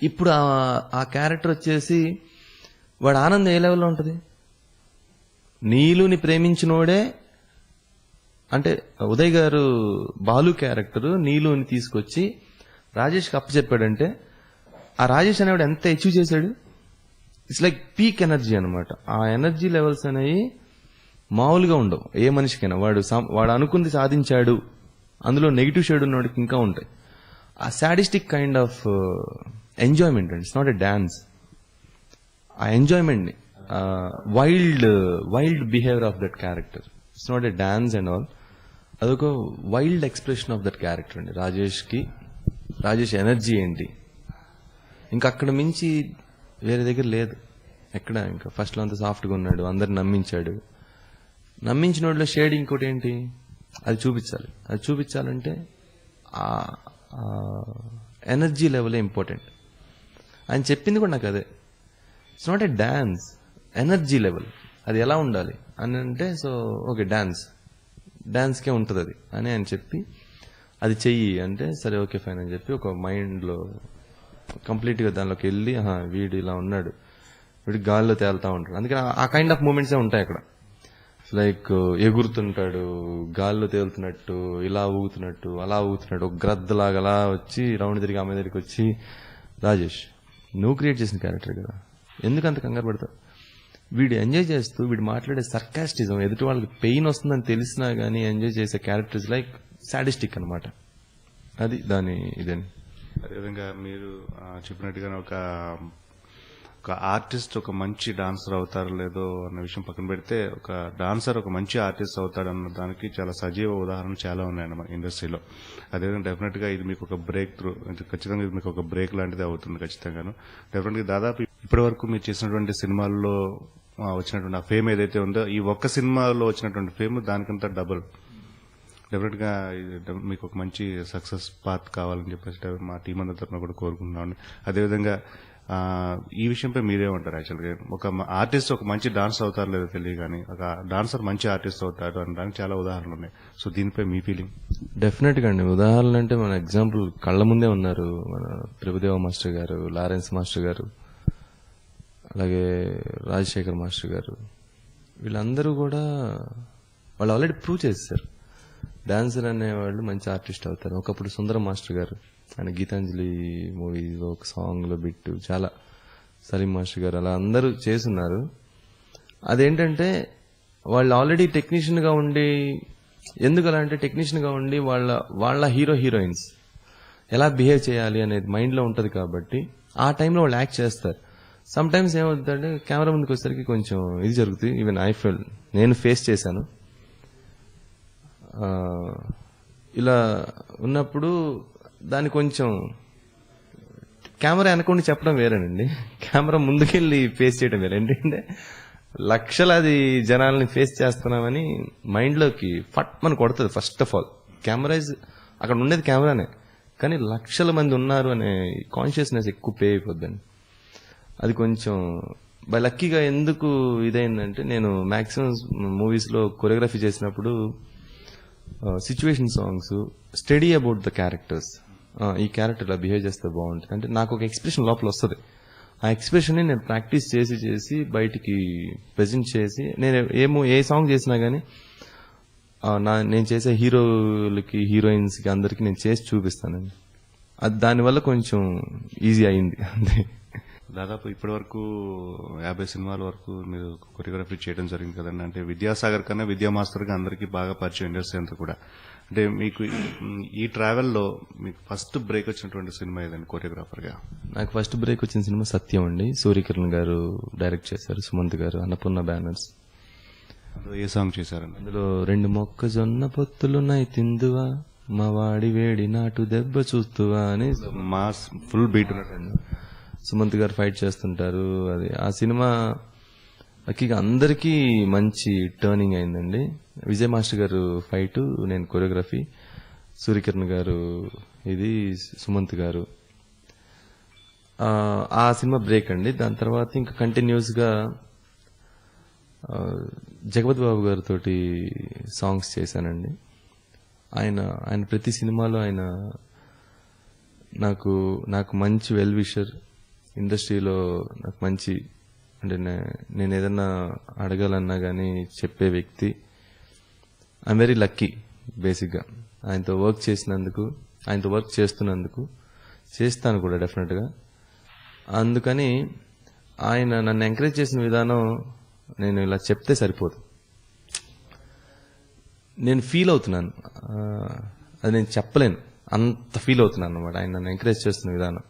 ఇప్పుడు ఆ క్యారెక్టర్ వచ్చేసి వాడు ఆనందం ఏ లెవెల్లో ఉంటది, నీలుని ప్రేమించినోడే. అంటే ఉదయ్ గారు బాలు క్యారెక్టర్ నీలుని తీసుకొచ్చి రాజేష్కి అప్పచెప్పాడంటే, ఆ రాజేష్ అనేవాడు ఎంత అచీవ్ చేశాడు. ఇట్స్ లైక్ పీక్ ఎనర్జీ అనమాట. ఆ ఎనర్జీ లెవెల్స్ అనేవి మామూలుగా ఉండవు ఏ మనిషికైనా. వాడు అనుకుంది సాధించాడు, అందులో నెగిటివ్ షేడ్ ఉన్నవాడికి ఇంకా ఉంటాయి. ఆ సాడిస్టిక్ కైండ్ ఆఫ్ ఎంజాయ్మెంట్ అండి, ఇట్స్ నాట్ ఎ డాన్స్. ఆ ఎంజాయ్మెంట్ ని, wild behaviour of that character, it's not a dance and all. అదొక wild expression of that character అండి. రాజేష్ ఎనర్జీ ఏంటి, ఇంకా అక్కడ మించి వేరే దగ్గర లేదు ఎక్కడ. ఇంకా ఫస్ట్ లో అంతా సాఫ్ట్ గా ఉన్నాడు, అందరు నమ్మించాడు. నమ్మించిన వాడిలో షేడ్ ఇంకోటి ఏంటి, అది చూపించాలి. అది చూపించాలంటే ఆ ఎనర్జీ లెవెల్ ఇంపార్టెంట్. ఆయన చెప్పింది కూడా నాకు అదే, it's not a dance, energy level అది ఎలా ఉండాలి అని అంటే, సో ఓకే డాన్స్కే ఉంటుంది అది అని ఆయన చెప్పి, అది చెయ్యి అంటే సరే ఓకే ఫైన్ అని చెప్పి ఒక మైండ్ లో కంప్లీట్ గా దానిలోకి వెళ్ళి, వీడు ఇలా ఉన్నాడు, వీడు గాల్లో తేలుతా ఉంటాడు. అందుకని ఆ కైండ్ ఆఫ్ మూమెంట్సే ఉంటాయి అక్కడ. లైక్ ఎగురుతుంటాడు, గాల్లో తేలుతున్నట్టు, ఇలా ఊగుతున్నట్టు, అలా ఊగుతున్నట్టు, ఒక గ్రద్దలాగా అలా వచ్చి రౌండ్ తిరిగి ఆమె దగ్గరికి వచ్చి, రాజేష్ నువ్వు క్రియేట్ చేసిన క్యారెక్టర్ కదా, ఎందుకు అంత కంగారు పడతావు. వీడు ఎంజాయ్ చేస్తూ వీడు మాట్లాడే సర్కాస్టిజం, ఎదుటి వాళ్ళకి పెయిన్ వస్తుందని తెలిసినా గానీ ఎంజాయ్ చేసే క్యారెక్టర్స్ లైక్ సాడిస్టిక్ అనమాట. అది దాని ఇదని. అదేవిధంగా మీరు చెప్పినట్టుగానే ఒక ఆర్టిస్ట్ ఒక మంచి డాన్సర్ అవుతారో లేదో అన్న విషయం పక్కన పెడితే, ఒక డాన్సర్ ఒక మంచి ఆర్టిస్ట్ అవుతాడన్న దానికి చాలా సజీవ ఉదాహరణలు చాలా ఉన్నాయండి మన ఇండస్ట్రీలో. అదేవిధంగా డెఫినెట్ గా ఇది మీకు ఒక బ్రేక్ త్రూ, ఖచ్చితంగా ఇది మీకు ఒక బ్రేక్ లాంటిది అవుతుంది ఖచ్చితంగాను. డెఫినెట్ గా దాదాపు ఇప్పటి వరకు మీరు చేసినటువంటి సినిమాల్లో వచ్చినటువంటి ఆ ఫేమ్ ఏదైతే ఉందో, ఈ ఒక్క సినిమాలో వచ్చినటువంటి ఫేమ్ దానికంతా డబుల్. డెఫినెట్ గా మీకు ఒక మంచి సక్సెస్ పాత్ కావాలని చెప్పేసి మా టీం అందరి తరఫున కూడా కోరుకుంటున్నాను. అదేవిధంగా ఈ విషయంపై మీరేమంటారు? యాక్చువల్గా ఒక ఆర్టిస్ట్ ఒక మంచి డాన్స్ అవుతారు లేదో తెలియదు, కానీ ఒక డాన్సర్ మంచి ఆర్టిస్ట్ అవుతాడు అనడానికి చాలా ఉదాహరణలు ఉన్నాయి. సో దీనిపై మీ ఫీలింగ్? డెఫినెట్ గా అండి. ఉదాహరణ అంటే మన ఎగ్జాంపుల్ కళ్ళ ముందే ఉన్నారు. మన ప్రభుదేవ మాస్టర్ గారు, లారెన్స్ మాస్టర్ గారు, అలాగే రాజశేఖర్ మాస్టర్ గారు, వీళ్ళందరూ కూడా వాళ్ళు ఆల్రెడీ ప్రూవ్ చేశారు డాన్సర్ అనేవాళ్ళు మంచి ఆర్టిస్ట్ అవుతారు. ఒకప్పుడు సుందరం మాస్టర్ గారు, ఆయన గీతాంజలి మూవీలో ఒక సాంగ్ లో బిట్టు, చాలా సలీం మాస్టర్ గారు, అలా అందరూ చేస్తున్నారు. అదేంటంటే వాళ్ళు ఆల్రెడీ టెక్నీషియన్ గా ఉండి, ఎందుకు అలా అంటే టెక్నీషియన్ గా ఉండి వాళ్ళ హీరోయిన్స్ ఎలా బిహేవ్ చేయాలి అనేది మైండ్ లో ఉంటది కాబట్టి ఆ టైంలో వాళ్ళు యాక్ట్ చేస్తారు. సమ్ టైమ్స్ ఏమవుతుందంటే కెమెరా ముందుకు వచ్చేసరికి కొంచెం ఇది జరుగుతుంది. ఈవెన్ ఐ ఫెల్, నేను ఫేస్ చేశాను. ఇలా ఉన్నప్పుడు దాన్ని కొంచెం కెమెరా వెనకుండా చెప్పడం వేరేనండి, కెమెరా ముందుకెళ్ళి ఫేస్ చేయడం వేరే. ఏంటంటే లక్షలాది జనాల్ని ఫేస్ చేస్తున్నామని మైండ్ లోకి ఫట్ మన కొడుతుంది. First of all camera is అక్కడ ఉండేది కెమెరానే, కానీ లక్షల మంది ఉన్నారు అనే కాన్షియస్నెస్ ఎక్కువ పే అయిపోద్దండి. అది కొంచెం బై లక్కీగా ఎందుకు ఇదైందంటే, నేను మాక్సిమం మూవీస్ లో కొరియోగ్రఫీ చేసినప్పుడు situation songs, study about the characters, ఈ క్యారెక్టర్ ఇలా బిహేవ్ చేస్తే బాగుంటుంది అంటే నాకు ఒక ఎక్స్ప్రెషన్ లోపల వస్తుంది. ఆ ఎక్స్ప్రెషన్ ని నేను ప్రాక్టీస్ చేసి చేసి బయటికి ప్రెజెంట్ చేసి, నేను ఏ సాంగ్ చేసినా గానీ నేను చేసే హీరోలకి హీరోయిన్స్ కి అందరికి నేను చేసి చూపిస్తానండి. అది దానివల్ల కొంచెం ఈజీ అయింది అంతే. దాదాపు ఇప్పటి వరకు 50 సినిమాల వరకు మీరు కొరియోగ్రఫీ చేయడం జరిగింది కదండి. అంటే విద్యాసాగర్ కన్నా విద్యా మాస్టర్ గా అందరికీ బాగా పరిచయం ఇండస్ట్రీ అంతా కూడా. అంటే మీకు ఈ ట్రావెల్లో మీకు ఫస్ట్ బ్రేక్ వచ్చినటువంటి సినిమా ఏదండి కొరియోగ్రాఫర్ గా? నాకు ఫస్ట్ బ్రేక్ వచ్చిన సినిమా సత్యం అండి. సూర్యకిరణ్ గారు డైరెక్ట్ చేశారు, సుమంత్ గారు, అన్నపూర్ణ బ్యానర్స్. ఏ సాంగ్ చేశారండి? అందులో 2 మొక్కజొన్న పొత్తులున్నాయి తిందువా, మా వాడి వేడి నాటు దెబ్బ చూస్తువా అని మాస్ ఫుల్ బీట్ ఉన్నట్టు సుమంత్ గారు ఫైట్ చేస్తుంటారు. అది ఆ సినిమా లక్కీగా అందరికీ మంచి టర్నింగ్ అయిందండి. విజయ్ మాస్టర్ గారు ఫైట్, నేను కొరియోగ్రఫీ, సూర్యకిరణ్ గారు ఇది, సుమంత్ గారు. ఆ సినిమా బ్రేక్ అండి. దాని తర్వాత ఇంకా కంటిన్యూస్ గా జగపతి బాబు గారితో సాంగ్స్ చేశానండి. ఆయన ప్రతి సినిమాలో ఆయన నాకు మంచి వెల్ విషర్, ఇండస్ట్రీలో నాకు మంచి అంటే నేను ఏదన్నా అడగాలన్నా గానీ చెప్పే వ్యక్తి. ఐఎమ్ వెరీ లక్కీ బేసిక్గా ఆయనతో వర్క్ చేసినందుకు, ఆయనతో వర్క్ చేస్తున్నందుకు. చేస్తాను కూడా డెఫినెట్ గా. అందుకని ఆయన నన్ను ఎంకరేజ్ చేసిన విధానం నేను ఇలా చెప్తే సరిపోదు, నేను ఫీల్ అవుతున్నాను. అది నేను చెప్పలేను, అంత ఫీల్ అవుతున్నాను అనమాట ఆయన నన్ను ఎంకరేజ్ చేస్తున్న విధానం.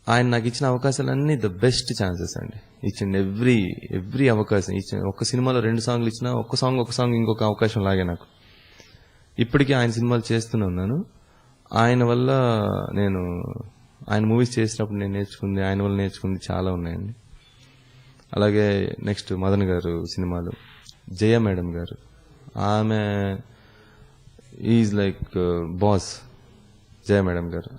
ఆయన నాకు ఇచ్చిన అవకాశాలన్నీ ద బెస్ట్ ఛాన్సెస్ అండి. ఇచ్చిన ఎవ్రీ అవకాశం ఇచ్చిన. ఒక్క సినిమాలో 2 సాంగ్లు ఇచ్చినా ఒక సాంగ్ ఇంకొక అవకాశం లాగే నాకు. ఇప్పటికీ ఆయన సినిమాలు చేస్తూనే ఉన్నాను. ఆయన వల్ల ఆయన మూవీస్ చేసినప్పుడు నేను నేర్చుకుంది, ఆయన వల్ల నేర్చుకుంది చాలా ఉన్నాయండి. అలాగే నెక్స్ట్ మదన్ గారు సినిమాలు, జయ మేడం గారు, ఆమె is like boss. Jaya madam గారు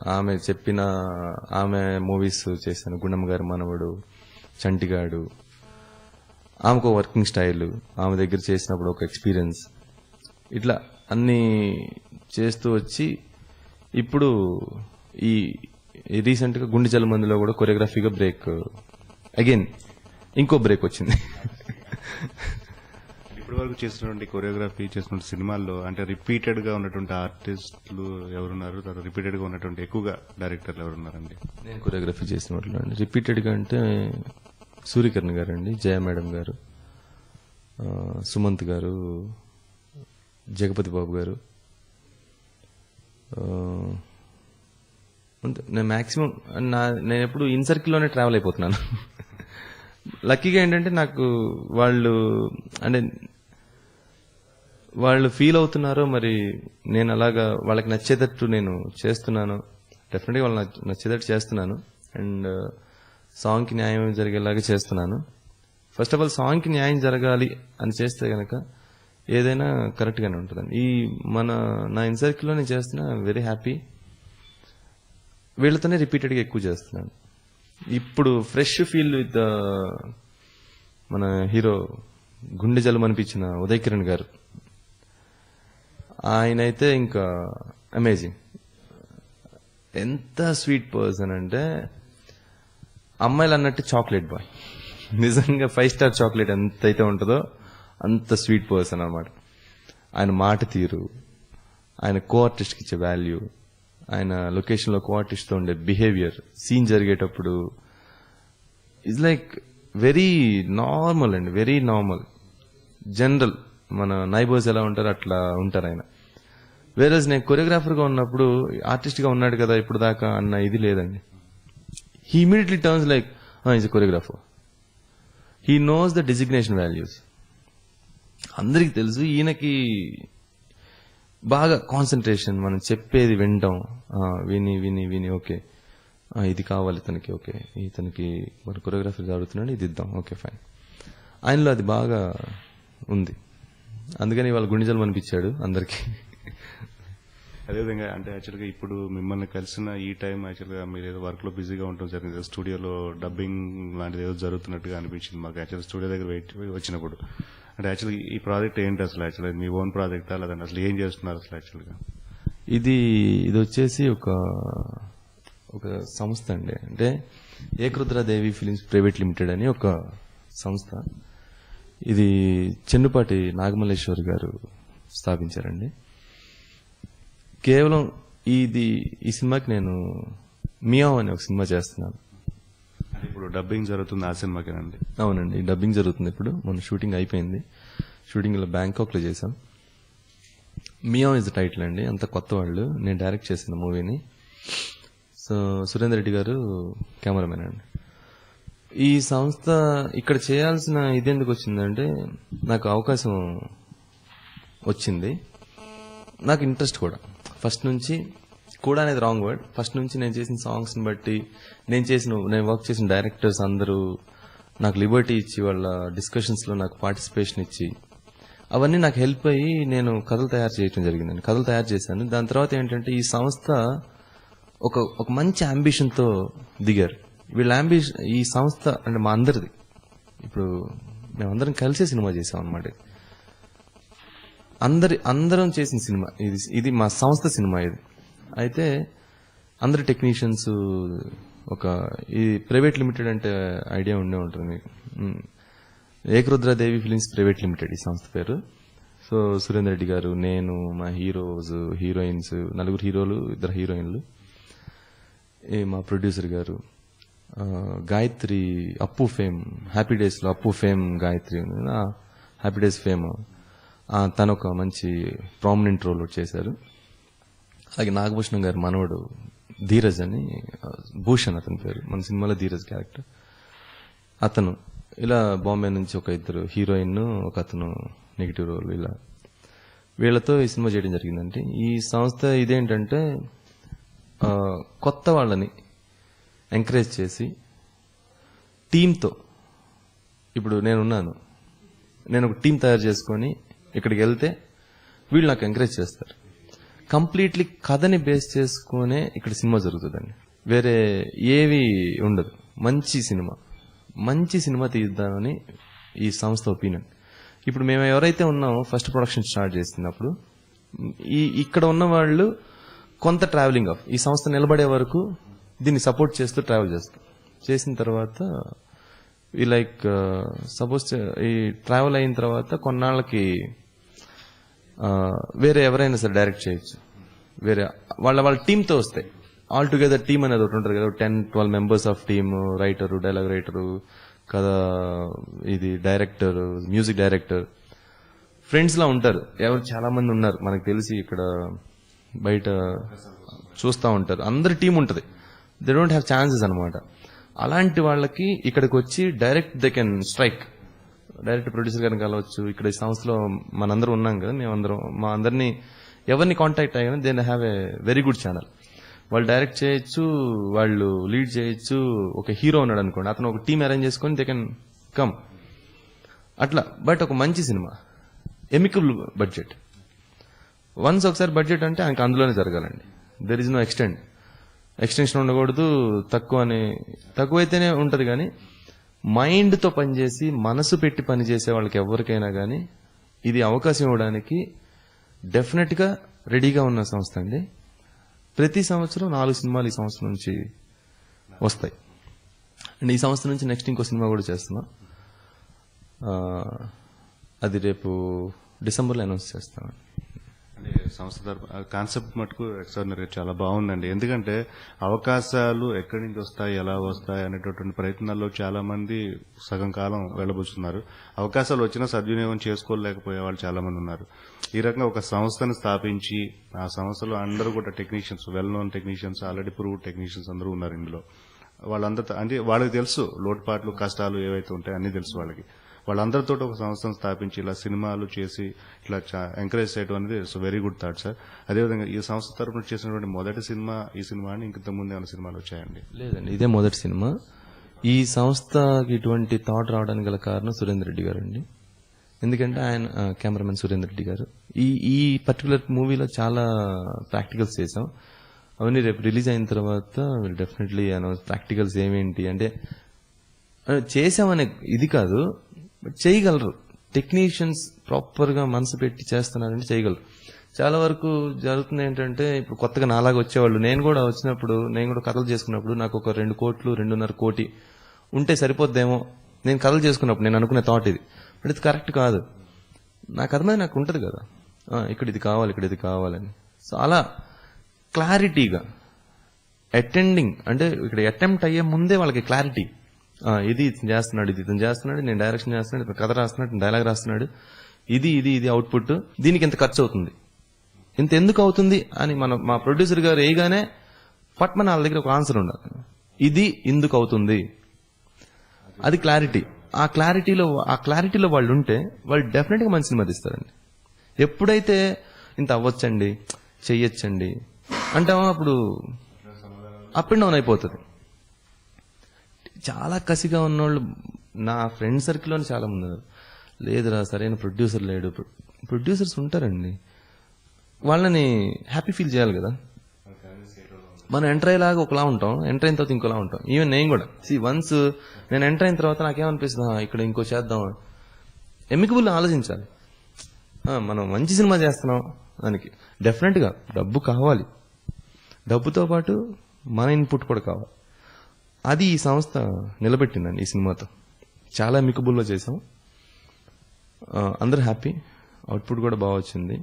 ఆమె మూవీస్ చేశాను. గుండమ్మ గారు మనవడు, చంటిగాడు. ఆమెకు వర్కింగ్ స్టైల్, ఆమె దగ్గర చేసినప్పుడు ఒక ఎక్స్పీరియన్స్, ఇట్లా అన్ని చేస్తూ వచ్చి ఇప్పుడు ఈ రీసెంట్ గా గుండె జలమందిలో కూడా కొరియోగ్రఫీగా బ్రేక్, అగైన్ ఇంకో బ్రేక్ వచ్చింది. ఇప్పటి వరకు చేసినటువంటి కొరియోగ్రఫీ చేసినటువంటి సినిమాల్లో అంటే రిపీటెడ్ గా ఉన్నటువంటి ఆర్టిస్టులు ఎవరున్నారు? తర్వాత రిపీటెడ్ గా ఉన్నటువంటి ఎక్కువగా డైరెక్టర్లు ఎవరున్నారండి? నేను కొరియోగ్రఫీ చేసిన వాటిలో అండి రిపీటెడ్ గా అంటే సూర్యకిరణ్ గారు అండి, జయ మేడం గారు, సుమంత్ గారు, జగపతి బాబు గారు. నేను మాక్సిమం నేను ఎప్పుడు ఇన్ సర్కిల్ లోనే ట్రావెల్ అయిపోతున్నాను. లక్కీగా ఏంటంటే నాకు వాళ్ళు ఫీల్ అవుతున్నారో మరి, నేను అలాగా వాళ్ళకి నచ్చేటట్టు నేను చేస్తున్నాను. డెఫినెట్గా వాళ్ళు నచ్చేటట్టు చేస్తున్నాను. అండ్ సాంగ్ కి న్యాయం జరిగేలాగా చేస్తున్నాను. ఫస్ట్ ఆఫ్ ఆల్ సాంగ్ కి న్యాయం జరగాలి అని చేస్తే గనక ఏదైనా కరెక్ట్ గానే ఉంటుందండి. నా ఇన్ సర్కిల్ లో నేను చేస్తున్నా, వెరీ హ్యాపీ. వీళ్ళతోనే రిపీటెడ్ గా ఎక్కువ చేస్తున్నాను. ఇప్పుడు ఫ్రెష్ ఫీల్ విత్ మన హీరో గుండె జలం అనిపించిన ఉదయ్ కిరణ్ గారు. ఆయన అయితే ఇంకా అమేజింగ్. ఎంత స్వీట్ పర్సన్ అంటే అమ్మాయిలు అన్నట్టు చాక్లెట్ బాయ్. నిజంగా 5 స్టార్ చాక్లెట్ ఎంతైతే ఉంటుందో అంత స్వీట్ పర్సన్ అన్నమాట. ఆయన మాట తీరు, ఆయన కో ఆర్టిస్ట్ కి ఇచ్చే వాల్యూ, ఆయన లొకేషన్ లో కో ఆర్టిస్ట్ తో ఉండే బిహేవియర్, సీన్ జరిగేటప్పుడు ఇట్స్ లైక్ వెరీ నార్మల్ అండి, వెరీ నార్మల్. జనరల్ మన నైబర్స్ ఎలా ఉంటారో అట్లా ఉంటారు ఆయన. వేరేజ్ నేను కొరియోగ్రాఫర్ గా ఉన్నప్పుడు ఆర్టిస్ట్ గా ఉన్నాడు కదా ఇప్పుడు దాకా అన్న ఇది లేదండి. He immediately turns like is a choreographer. He knows the designation values. అందరికి తెలుసు ఈయనకి బాగా కాన్సన్ట్రేషన్, మనం చెప్పేది వినటం, విని ఓకే ఇది కావాలి ఇతనికి, ఓకే ఇతనికి మరి కొరియోగ్రఫీ జరుగుతున్నాడు, ఇది ఇద్దాం, ఓకే ఫైన్. ఆయనలో అది బాగా ఉంది, అందుకని వాళ్ళ గుండెజలు అనిపించాడు అందరికీ. అదేవిధంగా అంటే యాక్చువల్గా ఇప్పుడు మిమ్మల్ని కలిసిన ఈ టైం యాక్చువల్గా మీరు ఏదో వర్క్ లో బిజీగా ఉండటం జరిగింది, స్టూడియోలో డబ్బింగ్ లాంటిది ఏదో జరుగుతున్నట్టుగా అనిపించింది మాకు యాక్చువల్ స్టూడియో దగ్గర వచ్చినప్పుడు. అంటే యాక్చువల్గా ఈ ప్రాజెక్ట్ ఏంటి అసలు, యాక్చువల్గా మీ ఓన్ ప్రాజెక్టా లేదంటే అసలు ఏం చేస్తున్నారు అసలు యాక్చువల్గా? ఇది వచ్చేసి ఒక సంస్థ అండి, అంటే ఏకరుద్రాదేవి ఫిలిమ్స్ ప్రైవేట్ లిమిటెడ్ అని ఒక సంస్థ. ఇది చెన్నుపాటి నాగమల్లేశ్వరి గారు స్థాపించారండి. కేవలం ఈ సినిమాకి నేను మియావ్ అనే ఒక సినిమా చేస్తున్నాను. ఇప్పుడు డబ్బింగ్ జరుగుతుంది ఆ సినిమాకేనండి? అవునండి, డబ్బింగ్ జరుగుతుంది ఇప్పుడు. మన షూటింగ్ అయిపోయింది, షూటింగ్ లో బ్యాంకాక్ లో చేశాం. మియావ్ ఇస్ ద టైటిల్ అండి, అంత కొత్త వాళ్ళు. నేను డైరెక్ట్ చేసిన మూవీని. సో సురేందర్ రెడ్డి గారు కెమెరామెన్ అండి. ఈ సంస్థ ఇక్కడ చేయాల్సిన ఇది ఎందుకు వచ్చిందంటే, నాకు అవకాశం వచ్చింది, నాకు ఇంట్రెస్ట్ కూడా ఫస్ట్ నుంచి. కూడా అనేది రాంగ్ వర్డ్. ఫస్ట్ నుంచి నేను చేసిన సాంగ్స్ ని బట్టి, నేను వర్క్ చేసిన డైరెక్టర్స్ అందరూ నాకు లిబర్టీ ఇచ్చి, వాళ్ళ డిస్కషన్స్ లో నాకు పార్టిసిపేషన్ ఇచ్చి, అవన్నీ నాకు హెల్ప్ అయ్యి నేను కథలు తయారు చేయడం జరిగిందండి. కథలు తయారు చేశాను. దాని తర్వాత ఏంటంటే ఈ సంస్థ ఒక మంచి అంబిషన్ తో దిగారు. వీళ్ళ అంబిషన్, ఈ సంస్థ అంటే మా అందరిది. ఇప్పుడు మేమందరం కలిసే సినిమా చేసాం అనమాట. అందరం చేసిన సినిమా ఇది మా సంస్థ సినిమా ఇది. అయితే అందరు టెక్నీషియన్స్, ఈ ప్రైవేట్ లిమిటెడ్ అంటే ఐడియా ఉండే ఉంటుంది మీకు. ఏకరుద్రాదేవి ఫిలిమ్స్ ప్రైవేట్ లిమిటెడ్ ఈ సంస్థ పేరు. సో సురేందర్ రెడ్డి గారు, నేను, మా హీరోయిన్స్, 4 హీరోలు, 2 హీరోయిన్లు, మా ప్రొడ్యూసర్ గారు గాయత్రి, అప్పు ఫేమ్, హ్యాపీ డేస్ లో అప్పు fame Gayatri, happy days fame, తను ఒక మంచి ప్రామినెంట్ రోల్ చేశారు. అలాగే నాగభూషణం గారు మనవడు ధీరజ్ అని, భూషణ్ అతని పేరు, మన సినిమాలో ధీరజ్ క్యారెక్టర్ అతను. ఇలా బాంబే నుంచి ఒక 2 హీరోయిన్, ఒక అతను నెగిటివ్ రోల్, ఇలా వీళ్లతో ఈ సినిమా చేయడం జరిగిందంటే. ఈ సంస్థ ఇదేంటంటే కొత్త వాళ్ళని ఎంకరేజ్ చేసి టీంతో, ఇప్పుడు నేనున్నాను, నేను ఒక టీం తయారు చేసుకొని ఇక్కడికి వెళ్తే వీళ్ళు నాకు ఎంకరేజ్ చేస్తారు. కంప్లీట్లీ కథని బేస్ చేసుకునే ఇక్కడ సినిమా జరుగుతుందండి, వేరే ఏవి ఉండదు. మంచి సినిమా తీద్దామని ఈ సంస్థ ఒపీనియన్. ఇప్పుడు మేము ఎవరైతే ఉన్నామో ఫస్ట్ ప్రొడక్షన్ స్టార్ట్ చేసినప్పుడు ఇక్కడ ఉన్న వాళ్ళు కొంత ట్రావెలింగ్ ఆఫ్ ఈ సంస్థ నిలబడే వరకు దీన్ని సపోర్ట్ చేస్తూ ట్రావెల్ చేస్తాం. చేసిన తర్వాత సపోజ్ ఈ ట్రావెల్ అయిన తర్వాత కొన్నాళ్ళకి వేరే ఎవరైనా సరే డైరెక్ట్ చేయొచ్చు. వేరే వాళ్ళ టీంతో వస్తాయి. ఆల్ టుగెదర్ టీమ్ అనేది ఒకటి ఉంటారు కదా, 10-12 members of team, writer, dialogue writer, కథ, ఇది డైరెక్టర్, మ్యూజిక్ డైరెక్టర్, ఫ్రెండ్స్ లా ఉంటారు. ఎవరు చాలా మంది ఉన్నారు మనకు తెలిసి, ఇక్కడ బయట చూస్తూ ఉంటారు. అందరి టీం ఉంటుంది. దే డోంట్ హ్యావ్ ఛాన్సెస్ అనమాట. అలాంటి వాళ్ళకి ఇక్కడికి వచ్చి direct they can strike. Direct producer గారిని కలవచ్చు. ఇక్కడ ఈ సంస్థలో మనందరం ఉన్నాం కదా, మేమందరం మా అందరినీ ఎవరిని కాంటాక్ట్ అయ్యాను, they have a very good channel. వాళ్ళు డైరెక్ట్ చేయొచ్చు, వాళ్ళు లీడ్ చేయొచ్చు. ఒక హీరో ఉన్నాడు అనుకోండి, అతను ఒక టీం అరేంజ్ చేసుకొని దే కెన్ కమ్ అట్లా. బట్ ఒక మంచి సినిమా, ఎమికబుల్ బడ్జెట్. వన్స్ ఒకసారి బడ్జెట్ అంటే ఆయనకి అందులోనే జరగాలండి. దెర్ ఇస్ నో ఎక్స్టెన్షన్ ఉండకూడదు. తక్కువైతేనే ఉంటది. కానీ మైండ్ తో పనిచేసి మనసు పెట్టి పనిచేసే వాళ్ళకి ఎవరికైనా కానీ ఇది అవకాశం ఇవ్వడానికి డెఫినెట్ గా రెడీగా ఉన్న సంస్థ అండి. ప్రతి సంవత్సరం 4 సినిమాలు ఈ సంస్థ నుంచి వస్తాయి. అండ్ ఈ సంస్థ నుంచి నెక్స్ట్ ఇంకో సినిమా కూడా చేస్తున్నా. అది రేపు డిసెంబర్లో అనౌన్స్ చేస్తాను. అంటే సంస్థ తరపు కాన్సెప్ట్ మటుకు ఎక్స్ట్రాడినరీ, చాలా బాగుందండి. ఎందుకంటే అవకాశాలు ఎక్కడి నుంచి వస్తాయి, ఎలా వస్తాయి అనేటటువంటి ప్రయత్నాల్లో చాలా మంది సగం కాలం వెళ్ళబుచ్చుతున్నారు. అవకాశాలు వచ్చినా సద్వినియోగం చేసుకోలేకపోయే వాళ్ళు చాలా మంది ఉన్నారు. ఈ రకంగా ఒక సంస్థను స్థాపించి ఆ సంస్థలో అందరూ కూడా technicians, well known technicians, already proved technicians అందరూ ఉన్నారు ఇందులో. వాళ్ళందరూ అంటే వాళ్ళకి తెలుసు లోటుపాట్లు, కష్టాలు ఏవైతే ఉంటాయో అన్ని తెలుసు వాళ్ళకి. వాళ్ళందరితో ఒక సంస్థను స్థాపించి ఇలా సినిమాలు చేసి ఇట్లా ఎంకరేజ్ చేయడం అనేది it's very good thought sir. అదేవిధంగా ఈ సంస్థ తరఫున చేసినటువంటి మొదటి సినిమా ఈ సినిమా అని ఇంత ముందు ఏమైనా సినిమాలు వచ్చాయండి? లేదండి, ఇదే మొదటి సినిమా. ఈ సంస్థకి ఇటువంటి థాట్ రావడానికి గల కారణం సురేందర్ రెడ్డి గారు అండి. ఎందుకంటే ఆయన కెమెరామెన్ సురేందర్ రెడ్డి గారు ఈ పర్టికులర్ మూవీలో చాలా ప్రాక్టికల్స్ చేసాం. అవన్నీ రేపు రిలీజ్ అయిన తర్వాత డెఫినెట్లీ ప్రాక్టికల్స్ ఏమేంటి అంటే చేసామనే ఇది కాదు, బట్ చేయగలరు. టెక్నీషియన్స్ ప్రాపర్ గా మనసు పెట్టి చేస్తున్నారంటే చేయగలరు. చాలా వరకు జరుగుతుంది ఏంటంటే ఇప్పుడు కొత్తగా నాలాగా వచ్చేవాళ్ళు, నేను కూడా వచ్చినప్పుడు నేను కూడా కథలు చేసుకున్నప్పుడు నాకు ఒక 2 కోట్లు 2.5 కోటి ఉంటే సరిపోద్దేమో నేను కథలు చేసుకున్నప్పుడు నేను అనుకునే థాట్ ఇది. బట్ ఇది కరెక్ట్ కాదు. నా కథ మీద నాకు ఉంటుంది కదా, ఇక్కడ ఇది కావాలి ఇక్కడ ఇది కావాలని. సో అలా క్లారిటీగా అటెండింగ్ అంటే ఇక్కడ అటెంప్ట్ అయ్యే ముందే వాళ్ళకి క్లారిటీ, ఇది ఇతను చేస్తున్నాడు, ఇది ఇతను చేస్తున్నాడు, నేను డైరెక్షన్ చేస్తున్నాడు, ఇతను కథ రాస్తున్నాడు, డైలాగ్ రాస్తున్నాడు, ఇది ఇది ఇది అవుట్పుట్, దీనికి ఇంత ఖర్చు అవుతుంది, ఇంత ఎందుకు అవుతుంది అని మా ప్రొడ్యూసర్ గారు వేయగానే పట్మన్ వాళ్ళ దగ్గర ఒక ఆన్సర్ ఉండాలి, ఇది ఎందుకు అవుతుంది, అది క్లారిటీ. ఆ క్లారిటీలో వాళ్ళు ఉంటే వాళ్ళు డెఫినెట్ గా మంచి సినిమా తీస్తారండి. ఎప్పుడైతే ఇంత అవ్వచ్చండి చెయ్యొచ్చండి అంటామో అప్పుడు అప్ అండ్ డౌన్ అయిపోతుంది. చాలా కసిగా ఉన్నోళ్ళు నా ఫ్రెండ్ సర్కిల్లోనే చాలా మంది ఉన్నారు, లేదురా సరైన ప్రొడ్యూసర్ లేడు. ప్రొడ్యూసర్స్ ఉంటారండి, వాళ్ళని హ్యాపీ ఫీల్ చేయాలి కదా. మనం ఎంటర్ అయ్యేలాగా ఒకలా ఉంటాం, ఎంటర్ అయిన తర్వాత ఇంకోలా ఉంటాం. ఈవెన్ నేను కూడా వన్స్ నేను ఎంటర్ అయిన తర్వాత నాకేమనిపిస్తుంది, ఇక్కడ ఇంకో చేద్దాం, ఎమికబుల్ ఆలోచించాలి. మనం మంచి సినిమా చేస్తున్నాం దానికి డెఫినెట్ గా డబ్బు కావాలి, డబ్బుతో పాటు మన ఇన్పుట్ కూడా కావాలి. అది ఈ సంస్థ నిలబెట్టిందండి ఈ సినిమాతో. చాలా ఎమికబుల్లో చేసాం, అందరూ హ్యాపీ, అవుట్పుట్ కూడా బాగా వచ్చింది.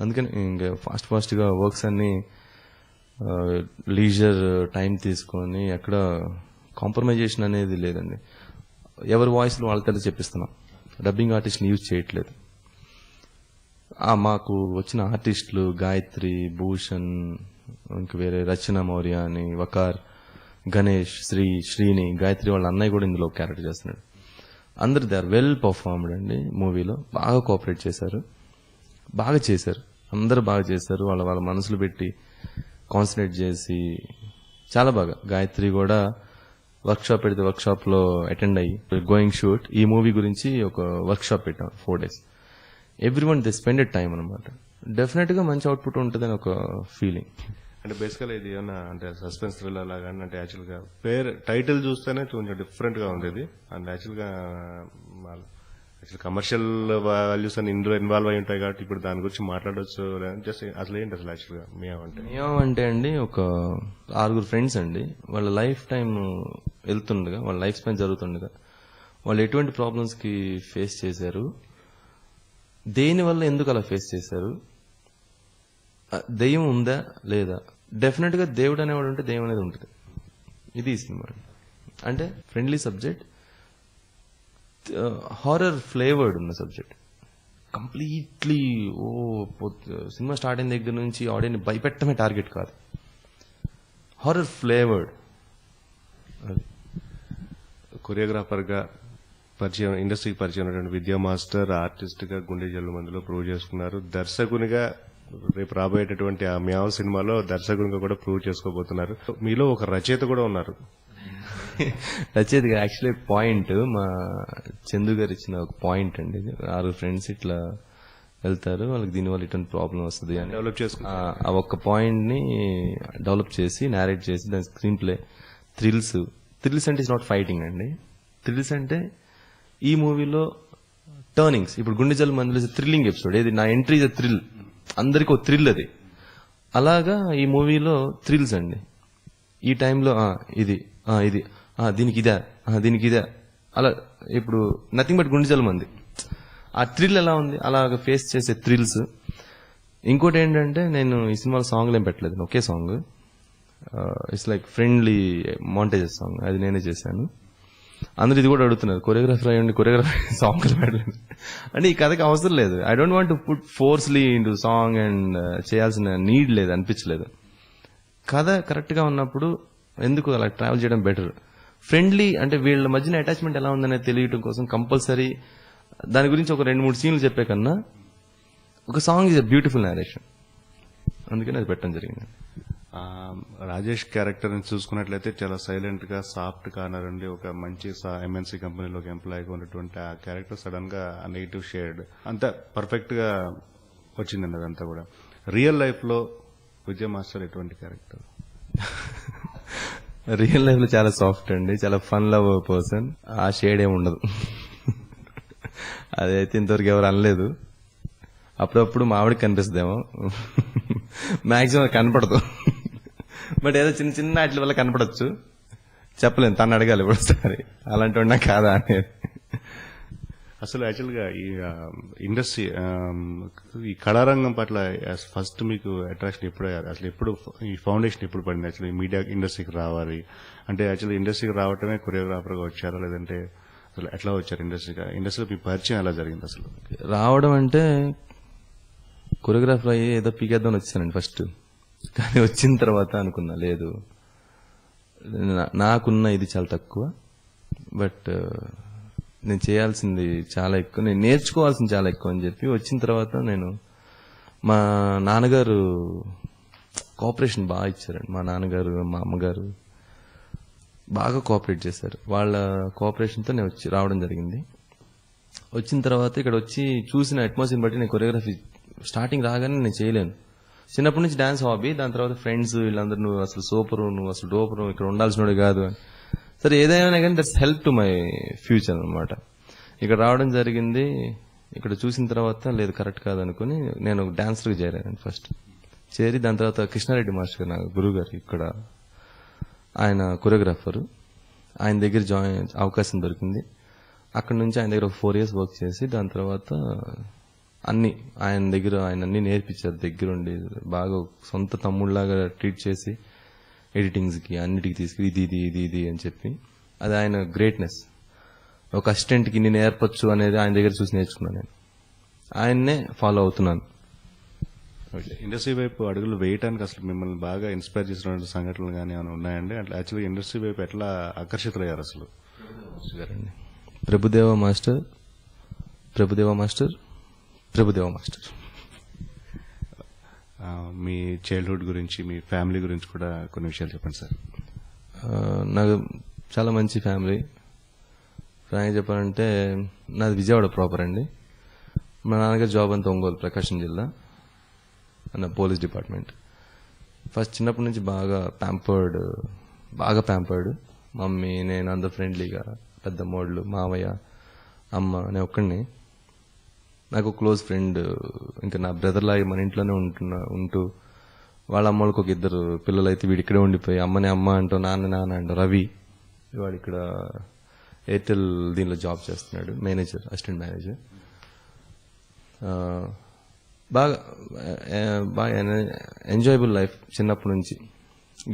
అందుకని ఇంకా ఫాస్ట్ గా వర్క్స్ అన్ని లీజర్ టైం తీసుకొని ఎక్కడ కాంప్రమైజేషన్ అనేది లేదండి. ఎవరి వాయిస్లో వాళ్ళతో చెప్పిస్తున్నాం, డబ్బింగ్ ఆర్టిస్ట్ని యూజ్ చేయట్లేదు. మాకు వచ్చిన ఆర్టిస్టులు గాయత్రి, భూషణ్, ఇంక వేరే రచన మౌర్య అని, వకార్, గణేష్, శ్రీని, గాయత్రి వాళ్ళ అన్నయ్య కూడా ఇందులో క్యారెక్టర్ చేస్తున్నాడు. అందరు దే ఆర్ వెల్ పర్ఫార్మ్డ్ అండి. మూవీలో బాగా కోఆపరేట్ చేశారు, బాగా చేశారు, అందరూ బాగా చేశారు. వాళ్ళ మనసులు పెట్టి కాన్సన్ట్రేట్ చేసి చాలా బాగా. గాయత్రి కూడా వర్క్ షాప్ పెడితే వర్క్ షాప్ లో అటెండ్ అయ్యి గోయింగ్ షూట్ ఈ మూవీ గురించి ఒక వర్క్ షాప్ పెట్టాం 4 days. Everyone they spended time అనమాట. డెఫినెట్ గా మంచి అవుట్పుట్ ఉంటుందని ఒక ఫీలింగ్. అంటే బేసికల్ ఇది ఏమన్నా అంటే సస్పెన్స్ థ్రిల్లర్ లాగా అంటే యాక్చువల్ గా పేరు టైటిల్ చూస్తేనే కొంచెం డిఫరెంట్ గా ఉంది ఇది. అండ్ యాక్చువల్ గా కమర్షియల్ వాల్యూస్ అని ఇందులో ఇన్వాల్వ్ అయి ఉంటాయి కాబట్టి ఇప్పుడు దాని గురించి మాట్లాడవచ్చు. జస్ట్ అసలు ఏంటి అసలు యాక్చువల్ గా మేమంటే అండి ఒక 6 ఫ్రెండ్స్ అండి. వాళ్ళ లైఫ్ టైం వెళ్తుండగా, వాళ్ళ లైఫ్ స్పాన్ జరుగుతుండగా వాళ్ళు ఎటువంటి ప్రాబ్లమ్స్ కి ఫేస్ చేశారు, దేని వల్ల ఎందుకు అలా ఫేస్ చేశారు, దెయ్యం ఉందా లేదా, డెఫినెట్ గా దేవుడు అనేవాడు ఉంటే దెయ్యం అనేది ఉంటుంది. ఇది సినిమా అంటే ఫ్రెండ్లీ సబ్జెక్ట్, హారర్ ఫ్లేవర్డ్ ఉన్న సబ్జెక్ట్. కంప్లీట్లీ సినిమా స్టార్ట్ అయిన దగ్గర నుంచి ఆడియన్స్ భయపెట్టమే టార్గెట్ కాదు, హారర్ ఫ్లేవర్డ్. కొరియోగ్రాఫర్ గా పరిచయం, ఇండస్ట్రీకి పరిచయం ఉన్నటువంటి విద్యా మాస్టర్, ఆర్టిస్ట్ గా గుండె జల్లు మందులో ప్రూవ్ చేసుకున్నారు. దర్శకునిగా రేపు రాబోయేటటువంటి ఆ మ్యావ్ సినిమాలో దర్శకునిగా కూడా ప్రూవ్ చేసుకోబోతున్నారు. మీలో ఒక రచయిత కూడా ఉన్నారు. రచయిత యాక్చువల్లీ పాయింట్ మా చందు గారు ఇచ్చిన ఒక పాయింట్ అండి. 6 ఫ్రెండ్స్ ఇట్లా వెళ్తారు, వాళ్ళకి దీనివల్ల ఇటువంటి ప్రాబ్లం వస్తుంది అని డెవలప్ చేసుకున్నారు. ఆ ఒక్క పాయింట్ ని డెవలప్ చేసి నేరేట్ చేసి దాని స్క్రీన్ ప్లే థ్రిల్స్ అంటే ఇట్స్ నాట్ ఫైటింగ్ అండి. థ్రిల్స్ అంటే ఈ మూవీలో టర్నింగ్స్. ఇప్పుడు గుండె జల్ మందులో థ్రిల్లింగ్ ఎపిసోడ్, ఏది నా ఎంట్రీ ఇస్ థ్రిల్, అందరికి ఒక థ్రిల్ అది. అలాగా ఈ మూవీలో థ్రిల్స్ అండి. ఈ టైంలో ఇది దీనికి ఇదే అలా. ఇప్పుడు నథింగ్ బట్ గుండె జల్ మంది ఆ థ్రిల్ ఎలా ఉంది, అలాగ ఫేస్ చేసే థ్రిల్స్. ఇంకోటి ఏంటంటే నేను ఈ సినిమాలో సాంగ్లు ఏం పెట్టలేదు, ఒకే song, it's like friendly montages song, అది నేనే చేశాను. అందరూ ఇది కూడా అడుగుతున్నారు, కొరియోగ్రాఫర్ అయ్యండి కొరియోగ్రాఫర్ సాంగ్లు పెట్టలేదు అంటే ఈ కథకి అవసరం లేదు. I don't want to put forcibly into song and చేయాల్సిన నీడ్ లేదు, అనిపించలేదు. కథ కరెక్ట్ గా ఉన్నప్పుడు ఎందుకు అలా ట్రావెల్ చేయడం బెటర్. ఫ్రెండ్లీ అంటే వీళ్ళ మధ్యన అటాచ్మెంట్ ఎలా ఉందనేది తెలియటం కోసం కంపల్సరీ దాని గురించి ఒక 2-3 సీన్లు చెప్పే కన్నా ఒక song is a beautiful narration, అందుకని అది పెట్టడం జరిగింది. రాజేష్ క్యారెక్టర్ ని చూసుకున్నట్లయితే చాలా సైలెంట్ గా సాఫ్ట్ కార్నర్ అండి, ఒక మంచి ఎంఎన్సీ కంపెనీలో ఎంప్లాయీగా ఉన్నటువంటి ఆ క్యారెక్టర్ సడన్ గా నెగిటివ్ షేడ్ అంతా పర్ఫెక్ట్ గా వచ్చిందండి. అదంతా కూడా రియల్ లైఫ్ లో విజయ్ మాస్టర్ ఎటువంటి క్యారెక్టర్? రియల్ లైఫ్ లో చాలా సాఫ్ట్ అండి, చాలా ఫన్ లవ్ పర్సన్. ఆ షేడ్ ఏమి ఉండదు. అదైతే ఇంతవరకు ఎవరు అనలేదు. అప్పుడప్పుడు మా ఆవిడకి కనిపిస్తుందేమో, మాక్సిమం కనపడదు. బట్ ఏదో చిన్న చిన్న వాటి వల్ల కనపడచ్చు, చెప్పలేను. తను అడగాలి ఒకసారి అలాంటి ఉన్నా కాదా అనేది. అసలు యాక్చువల్ గా ఈ ఇండస్ట్రీ ఈ కళారంగం పట్ల ఫస్ట్ మీకు అట్రాక్షన్ ఎప్పుడు అసలు ఎప్పుడు ఈ ఫౌండేషన్ ఎప్పుడు పడింది? యాక్చువల్లీ మీడియా ఇండస్ట్రీకి రావాలి అంటే యాక్చువల్లీ ఇండస్ట్రీకి రావటమే కొరియోగ్రాఫర్ గా వచ్చారా, లేదంటే అసలు ఎట్లా వచ్చారు ఇండస్ట్రీలో మీ పరిచయం ఎలా జరిగింది? అసలు రావడం అంటే కొరియోగ్రాఫర్ అయ్యి ఏదో పీకేద్దామని వచ్చానండి ఫస్ట్. కానీ వచ్చిన తర్వాత అనుకున్నా లేదు, నాకున్న ఇది చాలా తక్కువ, బట్ నేను చేయాల్సింది చాలా ఎక్కువ, నేను నేర్చుకోవాల్సింది చాలా ఎక్కువ అని చెప్పి వచ్చిన తర్వాత నేను మా నాన్నగారు కోఆపరేషన్ బాగా ఇచ్చారండి. మా నాన్నగారు మా అమ్మగారు బాగా కోఆపరేట్ చేశారు. వాళ్ళ కోఆపరేషన్తో నేను రావడం జరిగింది. వచ్చిన తర్వాత ఇక్కడ వచ్చి చూసిన అట్మాస్ఫియర్ బట్టి నేను కొరియోగ్రఫీ స్టార్టింగ్ రాగానే నేను చేయలేను. చిన్నప్పటి నుంచి డాన్స్ హాబీ, దాని తర్వాత ఫ్రెండ్స్ వీళ్ళందరూ నువ్వు అసలు సూపరు, నువ్వు అసలు డోపరు, ఇక్కడ ఉండాల్సినోడు కాదు అని. సరే ఏదైనా కానీ that's help to my future అనమాట. ఇక్కడ రావడం జరిగింది. ఇక్కడ చూసిన తర్వాత లేదు కరెక్ట్ కాదు అనుకుని నేను డాన్సర్గా చేరాను ఫస్ట్. చేరి దాని తర్వాత కృష్ణారెడ్డి మాస్టర్ గారు, నా గురువు గారు, ఇక్కడ ఆయన కొరియోగ్రాఫర్, ఆయన దగ్గర అవకాశం దొరికింది. అక్కడ నుంచి ఆయన దగ్గర ఒక 4 years వర్క్ చేసి దాని తర్వాత ఆయన దగ్గర ఆయన అన్ని నేర్పించారు దగ్గరుండి, బాగా సొంత తమ్ముళ్లాగా ట్రీట్ చేసి ఎడిటింగ్స్ కి అన్నిటికి తీసుకుని ఇది అని చెప్పి, అది ఆయన గ్రేట్నెస్. ఒక అసిస్టెంట్ కి నేను నేర్పచ్చు అనేది ఆయన దగ్గర చూసి నేర్చుకున్నాను. నేను ఆయన్నే ఫాలో అవుతున్నాను. ఇండస్ట్రీ వైపు అడుగులు వేయడానికి అసలు మిమ్మల్ని బాగా ఇన్స్పైర్ చేసిన సంఘటనలు కానీ ఏమైనా ఉన్నాయండి? అట్లా యాక్చువల్లీ ఇండస్ట్రీ వైపు ఎట్లా ఆకర్షితులయ్యారు అసలు? ప్రభుదేవ మాస్టర్. మీ చైల్డ్హుడ్ గురించి, మీ ఫ్యామిలీ గురించి కూడా కొన్ని విషయాలు చెప్పండి సార్. నాకు చాలా మంచి ఫ్యామిలీ. ఫ్రాంక్గా చెప్పాలంటే నాది విజయవాడ ప్రాపర్ అండి. మా నాన్నగారు జాబ్ అంతా ఒంగోలు, ప్రకాశం జిల్లా, అన్న పోలీస్ డిపార్ట్మెంట్. ఫస్ట్ చిన్నప్పటి నుంచి బాగా ప్యాంపర్డ్. మమ్మీ, నేను అందరు ఫ్రెండ్లీగా, పెద్ద మోడ్లు, మామయ్య, అమ్మ, నేను ఒక్కడిని. నాకు క్లోజ్ ఫ్రెండ్ ఇంకా నా బ్రదర్ లాగా మన ఇంట్లోనే ఉంటూ వాళ్ళ అమ్మలకు ఒక 2 పిల్లలు అయితే వీడు ఇక్కడే ఉండిపోయి అమ్మని అమ్మ అంటూ నాన్న అంటూ రవి, వాడు ఇక్కడ ఎయిర్టెల్ దీనిలో జాబ్ చేస్తున్నాడు, అసిస్టెంట్ మేనేజర్. బాగా ఎంజాయబుల్ లైఫ్ చిన్నప్పటి నుంచి.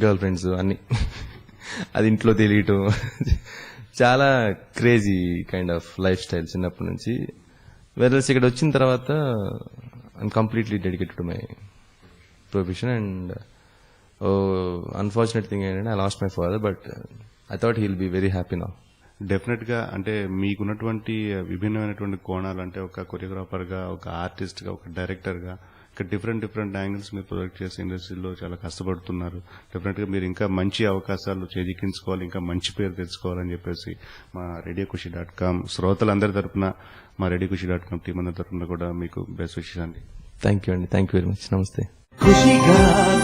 గర్ల్ ఫ్రెండ్స్ అన్ని అది ఇంట్లో తెలియటం, చాలా crazy kind of life style చిన్నప్పటి నుంచి. వెరల్స్ ఇక్కడ వచ్చిన తర్వాత I'm completely dedicated to my profession. And unfortunate thing ఏంటంటే I lost my father, but I thought he'll be very happy now. Definite గా అంటే మీకున్నటువంటి విభిన్నమైనటువంటి కోణాలు, అంటే ఒక కొరియోగ్రాఫర్ గా, ఒక ఆర్టిస్ట్ గా, ఒక డైరెక్టర్ గా, ఇక్కడ డిఫరెంట్ యాంగిల్స్ మీరు ప్రొజెక్ట్ చేసి ఇండస్ట్రీలో చాలా కష్టపడుతున్నారు. డెఫినెట్ గా మీరు ఇంకా మంచి అవకాశాలు చేజిక్కించుకోవాలి, ఇంకా మంచి పేరు తెచ్చుకోవాలని చెప్పేసి మా రేడియోఖుషి.com శ్రోతలందరి తరఫున, మా రేడియోఖుషి.com టీం అందరి తరఫున కూడా మీకు బెస్ట్ విషెస్ అండి. థ్యాంక్ యూ అండి, థ్యాంక్ యూ వెరీ మచ్. నమస్తే. ఖుషిగా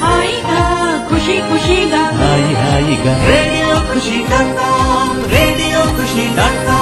హాయిగా ఖుషిగా హాయిగా రేడియో ఖుషి.com